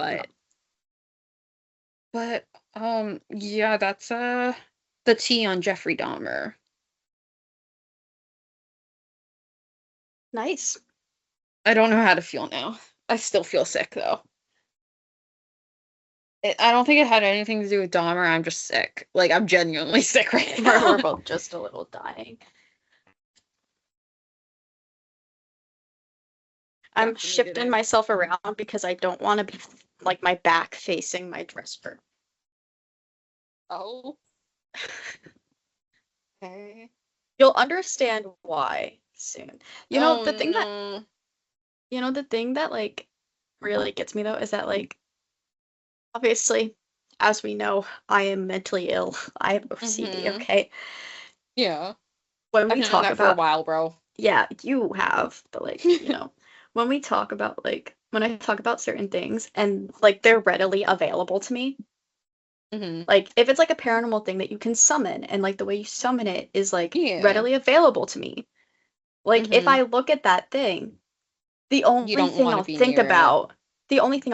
But yeah, that's the tea on Jeffrey Dahmer. nice. I don't know how to feel now. I still feel sick though. I don't think it had anything to do with Dahmer. I'm just sick. Like, I'm genuinely sick right now. We're both just a little dying. I'm shifting myself around because I don't want to be like my back facing my dresser. Oh. Okay. You'll understand why soon. You know, the thing that like really gets me though is that like obviously, as we know, I am mentally ill. I have OCD, okay? Yeah. When I've we known talk that about for a while, bro. Yeah, you have, but like, you know, when we talk about like when I talk about certain things and like they're readily available to me, like if it's like a paranormal thing that you can summon and like the way you summon it is like readily available to me. Like if I look at that thing, the only thing I'll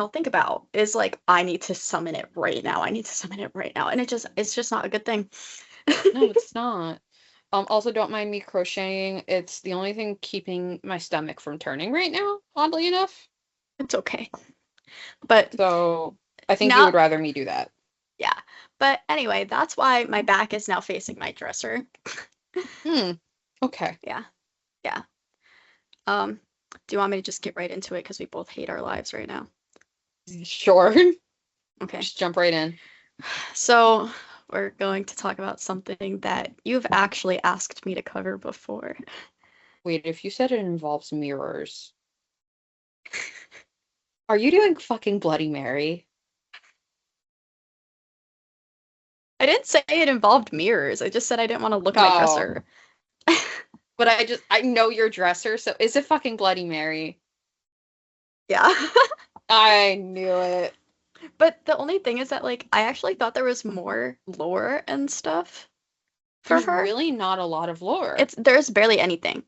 think about is like I need to summon it right now. I need to summon it right now. And it's just not a good thing. No, it's not. Also, don't mind me crocheting. It's the only thing keeping my stomach from turning right now, oddly enough. It's okay. But so I think you would rather me do that. Yeah. But anyway, that's why my back is now facing my dresser. Okay. Yeah. Yeah. Do you want me to just get right into it because we both hate our lives right now? Sure. Okay. Just jump right in. So we're going to talk about something that you've actually asked me to cover before. Wait, if you said it involves mirrors, are you doing fucking Bloody Mary? I didn't say it involved mirrors. I just said I didn't want to look at my dresser. But I know your dresser, so is it fucking Bloody Mary? Yeah. I knew it. But the only thing is that, like, I actually thought there was more lore and stuff for There's her. really not a lot of lore. There's barely anything.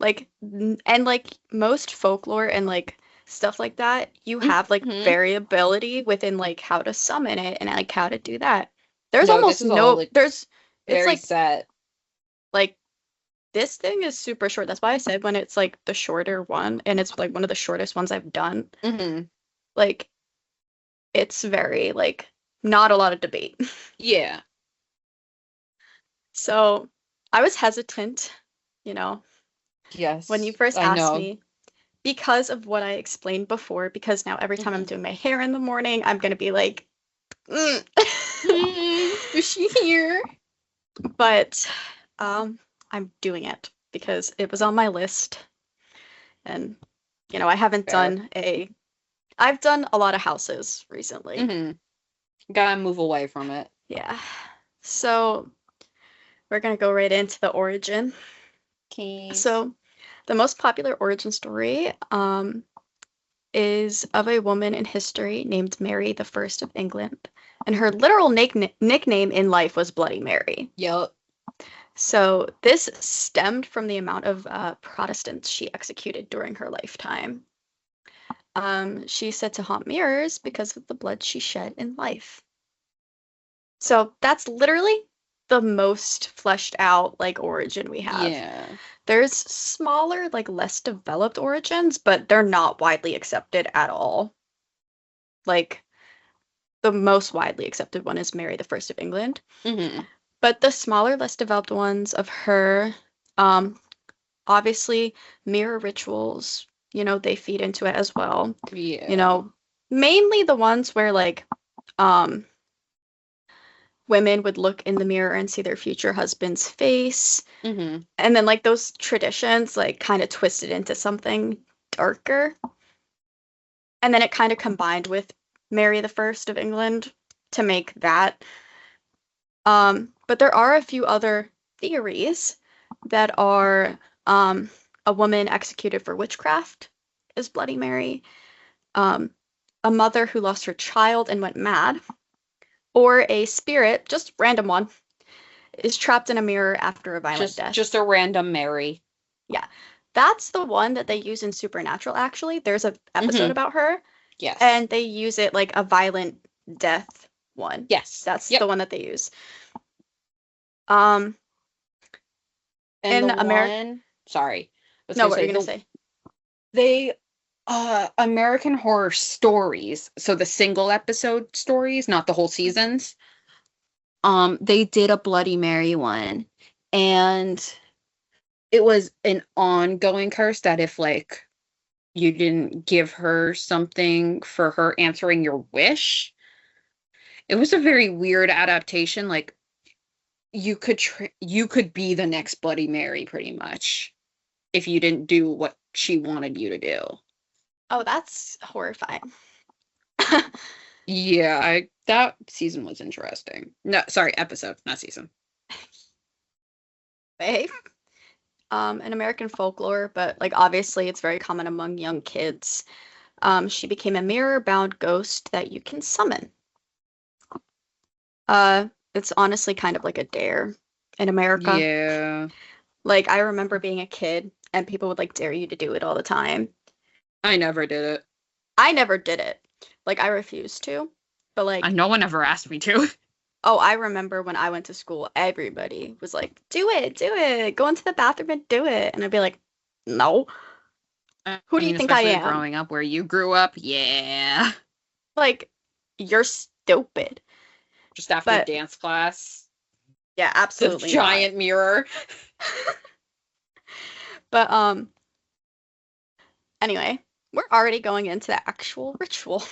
Like, and like most folklore and like stuff like that, you have like variability within like how to summon it and like how to do that. There's almost no, like, it's like set. Like this thing is super short. That's why I said when it's like the shorter one and it's like one of the shortest ones I've done. Like it's very like not a lot of debate. Yeah. So I was hesitant, you know. Yes. When you first asked me, because of what I explained before, because now every time I'm doing my hair in the morning, I'm gonna be like, is she here? But I'm doing it because it was on my list. And you know, I haven't done I've done a lot of houses recently. Gotta move away from it. Yeah. So we're gonna go right into the origin. Okay. So the most popular origin story is of a woman in history named Mary the First of England, and her literal nickname in life was Bloody Mary. Yep. So this stemmed from the amount of Protestants she executed during her lifetime. She's said to haunt mirrors because of the blood she shed in life. So that's literally the most fleshed out like origin we have. Yeah. There's smaller, like less developed origins, but they're not widely accepted at all. Like the most widely accepted one is Mary the First of England. But the smaller, less developed ones of her, obviously mirror rituals, you know, they feed into it as well. Yeah. You know, mainly the ones where like women would look in the mirror and see their future husband's face. And then like those traditions like kind of twisted into something darker. And then it kind of combined with Mary the First of England to make that. But there are a few other theories that are a woman executed for witchcraft is Bloody Mary. A a mother who lost her child and went mad, or a spirit, just random one, is trapped in a mirror after a violent death. Just a random Mary. Yeah. That's the one that they use in Supernatural, actually. There's an episode about her. Yes. And they use it like a violent death one. Yes. That's the one that they use. And in America. Sorry. No, what are you gonna say? They American Horror Stories, so the single episode stories, not the whole seasons. They did a Bloody Mary one, and it was an ongoing curse that if like you didn't give her something for her answering your wish, it was a very weird adaptation. Like you could be the next Bloody Mary pretty much if you didn't do what she wanted you to do. Oh, that's horrifying. Yeah, that season was interesting. No, sorry, episode, not season. Hey. In American folklore, but like obviously it's very common among young kids. She became a mirror-bound ghost that you can summon. It's honestly kind of like a dare in America. Yeah. Like I remember being a kid and people would like dare you to do it all the time. I never did it. I never did it. Like I refused to. But like no one ever asked me to. Oh, I remember when I went to school, everybody was like, do it, go into the bathroom and do it. And I'd be like, no. Who do you think I am? Growing up where you grew up, yeah. Like, you're stupid. Just after dance class. Yeah, absolutely. The giant mirror. But, anyway, we're already going into the actual ritual.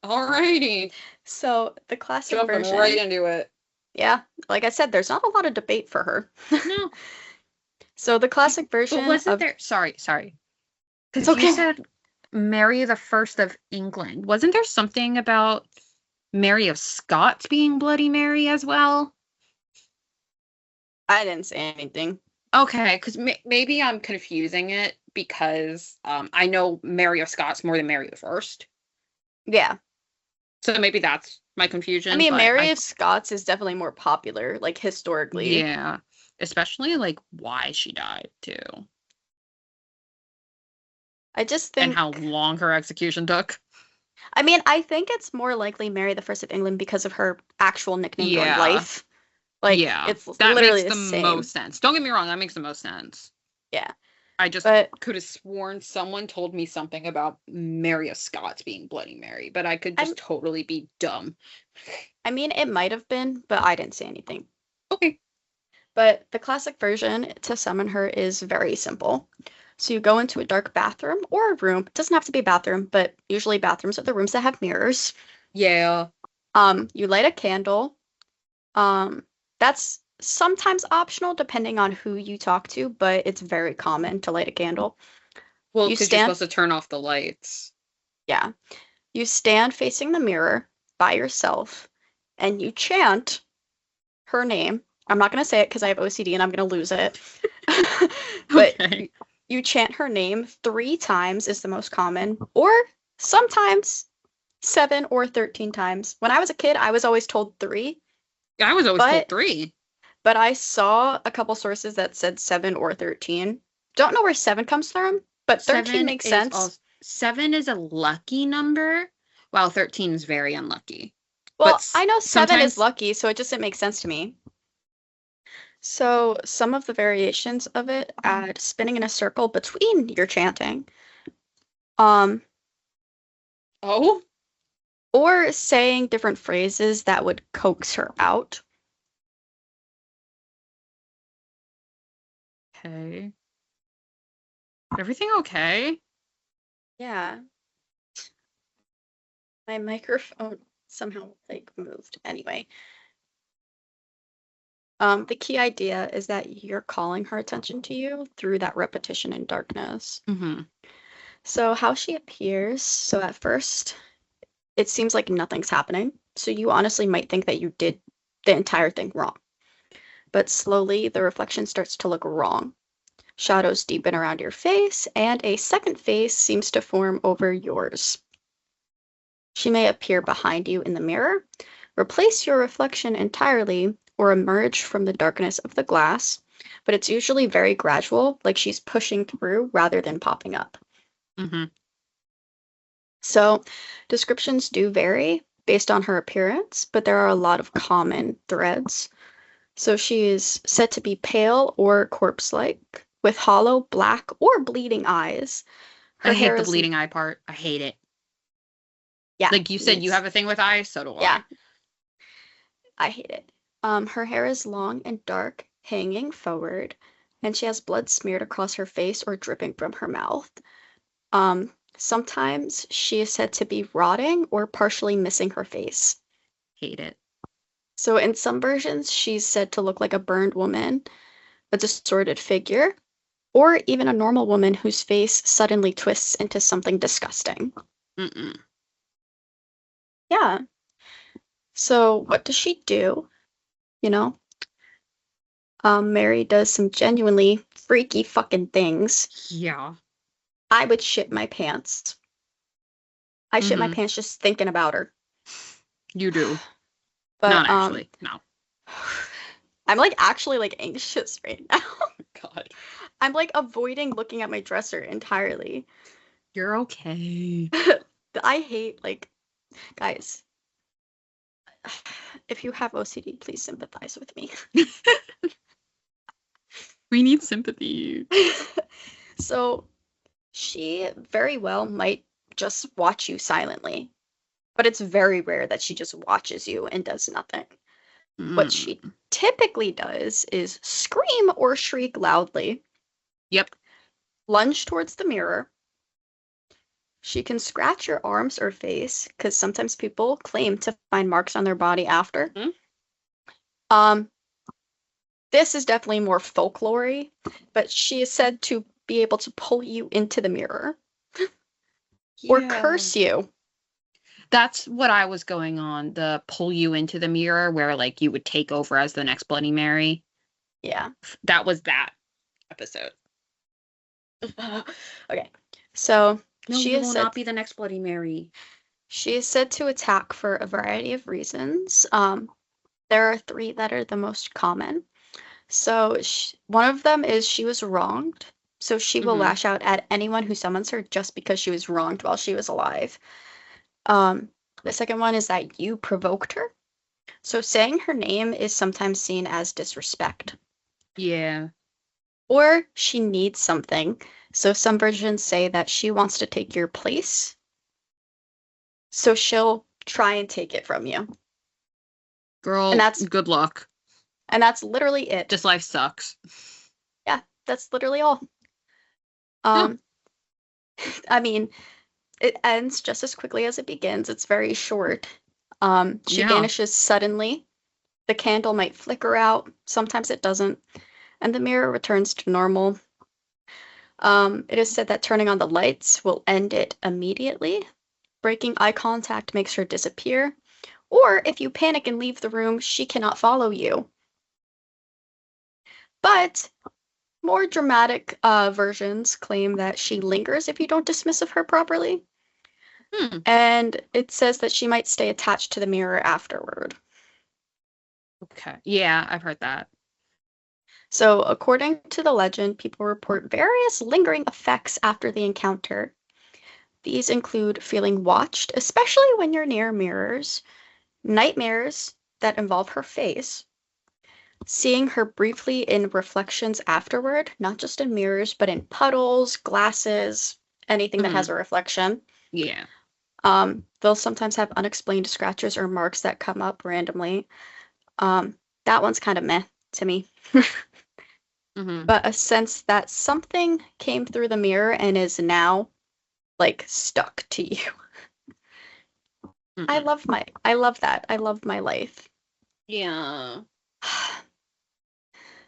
Alrighty. So the classic Jumping version. right into it. Yeah, like I said, there's not a lot of debate for her. No. So the classic version. But wasn't there? Sorry. It's okay. You said Mary the First of England. Wasn't there something about Mary of Scots being Bloody Mary as well? I didn't say anything. Okay, because maybe I'm confusing it because I know Mary of Scots more than Mary the First. Yeah. So maybe that's my confusion. I mean, Mary of Scots is definitely more popular, like, historically. Yeah. Especially, like, why she died, too. I just think... And how long her execution took. I mean, I think it's more likely Mary the First of England because of her actual nickname in life. Like, it's that literally makes the most sense. Don't get me wrong, that makes the most sense. Yeah. I just could have sworn someone told me something about Mary of Scots being Bloody Mary, but I could just totally be dumb. I mean, it might have been, but I didn't say anything. Okay. But the classic version to summon her is very simple. So you go into a dark bathroom or a room. It doesn't have to be a bathroom, but usually bathrooms are the rooms that have mirrors. Yeah. You light a candle. That's sometimes optional depending on who you talk to, but it's very common to light a candle. Well, because you're supposed to turn off the lights. Yeah. You stand facing the mirror by yourself and you chant her name. I'm not going to say it because I have OCD and I'm going to lose it. But you chant her name 3 times is the most common, or sometimes 7 or 13 times. When I was a kid, I was always told 3. I was always told 3. But I saw a couple sources that said 7 or 13. Don't know where 7 comes from, but 13 makes sense. 7 is a lucky number, while 13 is very unlucky. Well, I know 7 is lucky, so it just didn't make sense to me. So some of the variations of it add spinning in a circle between your chanting. Or saying different phrases that would coax her out. Okay. Everything okay? Yeah. My microphone somehow like moved. Anyway. The key idea is that you're calling her attention to you through that repetition in darkness. Mm-hmm. So how she appears, so at first, it seems like nothing's happening. So you honestly might think that you did the entire thing wrong. But slowly, the reflection starts to look wrong. Shadows deepen around your face, and a second face seems to form over yours. She may appear behind you in the mirror, replace your reflection entirely, or emerge from the darkness of the glass, but it's usually very gradual, like she's pushing through rather than popping up. Mm-hmm. So, descriptions do vary based on her appearance, but there are a lot of common threads. So, she is said to be pale or corpse-like, with hollow, black, or bleeding eyes. Her I hate hair the is, bleeding eye part. I hate it. yeah, Like you said, you have a thing with eyes, so do yeah, I. I hate it. Her hair is long and dark, hanging forward, and she has blood smeared across her face or dripping from her mouth. Sometimes she is said to be rotting or partially missing her face. Hate it. So in some versions, she's said to look like a burned woman, a distorted figure, or even a normal woman whose face suddenly twists into something disgusting. Mm-mm. Yeah. So what does she do? You know, Mary does some genuinely freaky fucking things. Yeah. I would shit my pants. I shit my Mhm. pants just thinking about her. You do. But Not actually. No. I'm like actually like anxious right now. God. I'm like avoiding looking at my dresser entirely. You're okay. I hate like guys. If you have OCD, please sympathize with me. We need sympathy. So she very well might just watch you silently, but it's very rare that she just watches you and does nothing. What she typically does is scream or shriek loudly. Yep. Lunge towards the mirror. She can scratch your arms or face, because sometimes people claim to find marks on their body after. Mm. This is definitely more folklore, but she is said to be able to pull you into the mirror. Or curse you. That's what I was going on. The pull you into the mirror where like you would take over as the next Bloody Mary. Yeah. That was that episode. Okay. So No, she you is will said not be the next Bloody Mary. she is said to attack for a variety of reasons. There are 3 that are the most common. So one of them is she was wronged. So she will lash out at anyone who summons her just because she was wronged while she was alive. The second one is that you provoked her. So saying her name is sometimes seen as disrespect. Yeah. Or she needs something. So some versions say that she wants to take your place. So she'll try and take it from you. Girl, And that's good luck. And that's literally it. Just life sucks. Yeah, that's literally all. Huh. I mean, it ends just as quickly as it begins. It's very short. She Yeah. vanishes suddenly. The candle might flicker out. Sometimes it doesn't. And the mirror returns to normal. It is said that turning on the lights will end it immediately. Breaking eye contact makes her disappear. Or if you panic and leave the room, she cannot follow you. But more dramatic versions claim that she lingers if you don't dismiss of her properly. And it says that she might stay attached to the mirror afterward. Okay. Yeah, I've heard that. So, according to the legend, people report various lingering effects after the encounter. These include feeling watched, especially when you're near mirrors, nightmares that involve her face, seeing her briefly in reflections afterward, not just in mirrors, but in puddles, glasses, anything that has a reflection. Yeah. They'll sometimes have unexplained scratches or marks that come up randomly. That one's kind of meh to me. But a sense that something came through the mirror and is now like stuck to you. I love that. I love my life. Yeah.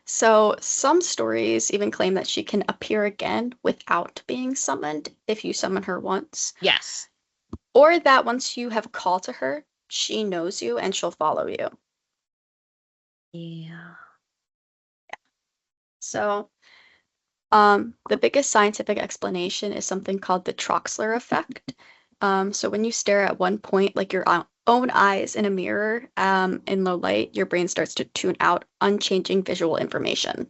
So some stories even claim that she can appear again without being summoned if you summon her once. Yes. Or that once you have a call to her, she knows you and she'll follow you. Yeah. So the biggest scientific explanation is something called the Troxler effect. So when you stare at one point, like your own eyes in a mirror, in low light, your brain starts to tune out unchanging visual information.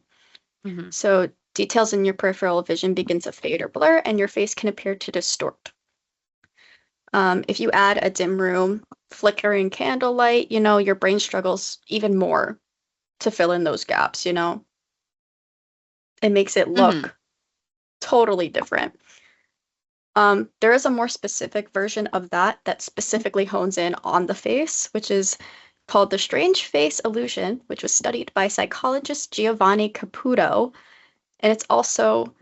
Mhm. So details in your peripheral vision begin to fade or blur, and your face can appear to distort. If you add a dim room, flickering candlelight, your brain struggles even more to fill in those gaps, It makes it look totally different. There is a more specific version of that specifically hones in on the face, which is called the strange face illusion, which was studied by psychologist Giovanni Caputo, and it's also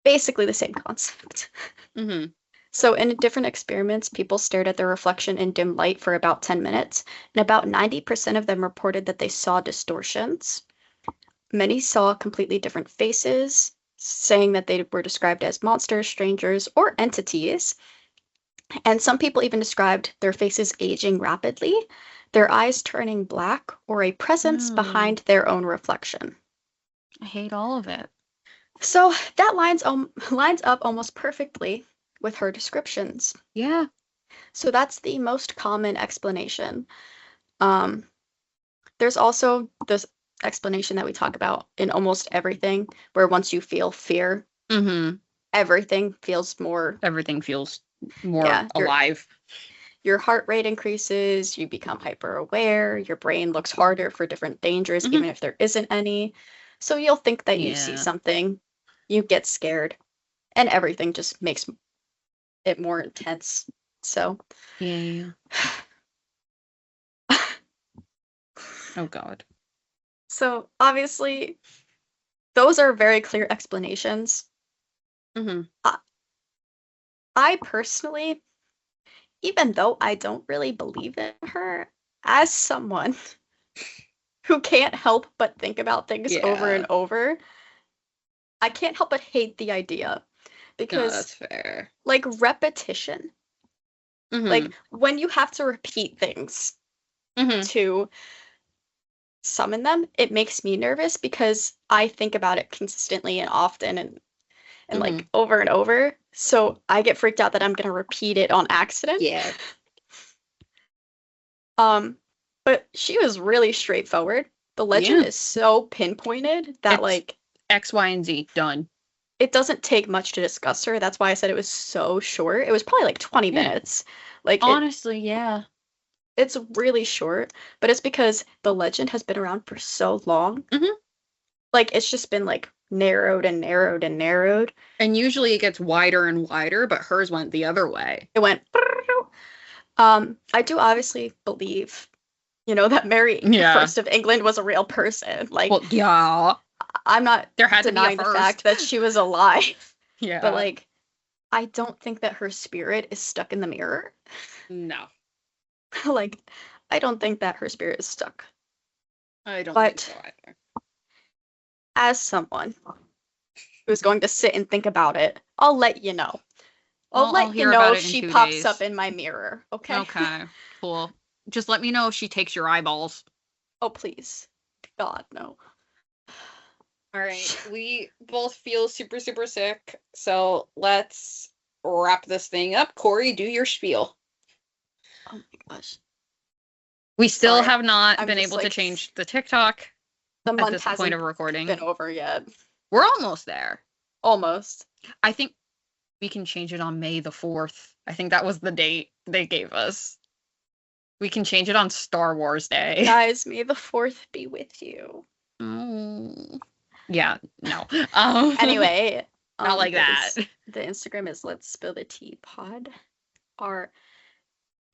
basically the same concept. Mhm. So in different experiments, people stared at their reflection in dim light for about 10 minutes, and about 90% of them reported that they saw distortions. Many saw completely different faces, saying that they were described as monsters, strangers, or entities. And some people even described their faces aging rapidly, their eyes turning black, or a presence behind their own reflection. I hate all of it. So that lines up almost perfectly with her descriptions. Yeah. So that's the most common explanation. There's also this explanation that we talk about in almost everything, where once you feel fear, everything feels more, Everything feels more yeah, alive. Your heart rate increases, you become hyper aware, your brain looks harder for different dangers, even if there isn't any. So you'll think that you see something, you get scared, and everything just makes it more intense. So, Yeah. Oh God. so obviously, those are very clear explanations. I personally, even though I don't really believe in her, as someone who can't help but think about things over and over, I can't help but hate the idea No, because, that's fair. like, repetition, like, when you have to repeat things to summon them, it makes me nervous because I think about it consistently and often and like over and over. So I get freaked out that I'm gonna repeat it on accident. Yeah. But she was really straightforward. The legend is so pinpointed that It's like X, Y, and Z done. It doesn't take much to discuss her. That's why I said it was so short. It was probably like 20 minutes. Like honestly, yeah. It's really short, but it's because the legend has been around for so long. Like it's just been like narrowed and narrowed and narrowed. And usually it gets wider and wider, but hers went the other way. It went. I do obviously believe, that Mary First of England was a real person. Like, well, yeah, I'm not there had denying to be the fact that she was alive. Yeah, but like, I don't think that her spirit is stuck in the mirror. No. Like, I don't think that her spirit is stuck. I don't think so either. As someone who's going to sit and think about it, I'll let you know. I'll let you know if she pops up in my mirror, okay? Okay, cool. Just let me know if she takes your eyeballs. Oh, please. God, no. All right, we both feel super, super sick, so let's wrap this thing up. Corey, do your spiel. Oh my gosh. We still have not been able to change the TikTok the month at this point of recording. Been over yet. We're almost there. Almost. I think we can change it on May the 4th. I think that was the date they gave us. We can change it on Star Wars Day. Guys, may the 4th be with you. Yeah, no. Anyway. Not like that. The Instagram is Let's Spill the Tea Pod. Our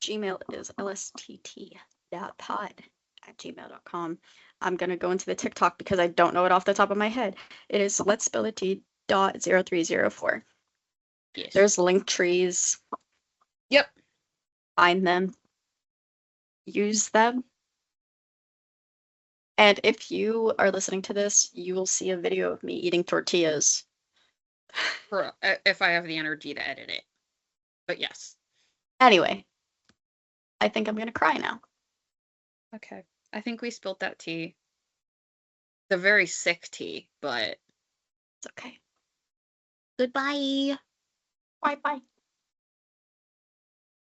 Gmail is lstt.pod@gmail.com. I'm going to go into the TikTok because I don't know it off the top of my head. It is Let's Spill the Tea.0304. Yes. There's link trees. Yep. Find them. Use them. And if you are listening to this, you will see a video of me eating tortillas. If I have the energy to edit it. But yes. Anyway, I think I'm going to cry now. Okay. I think we spilled that tea. The very sick tea, but it's okay. Goodbye. Bye-bye.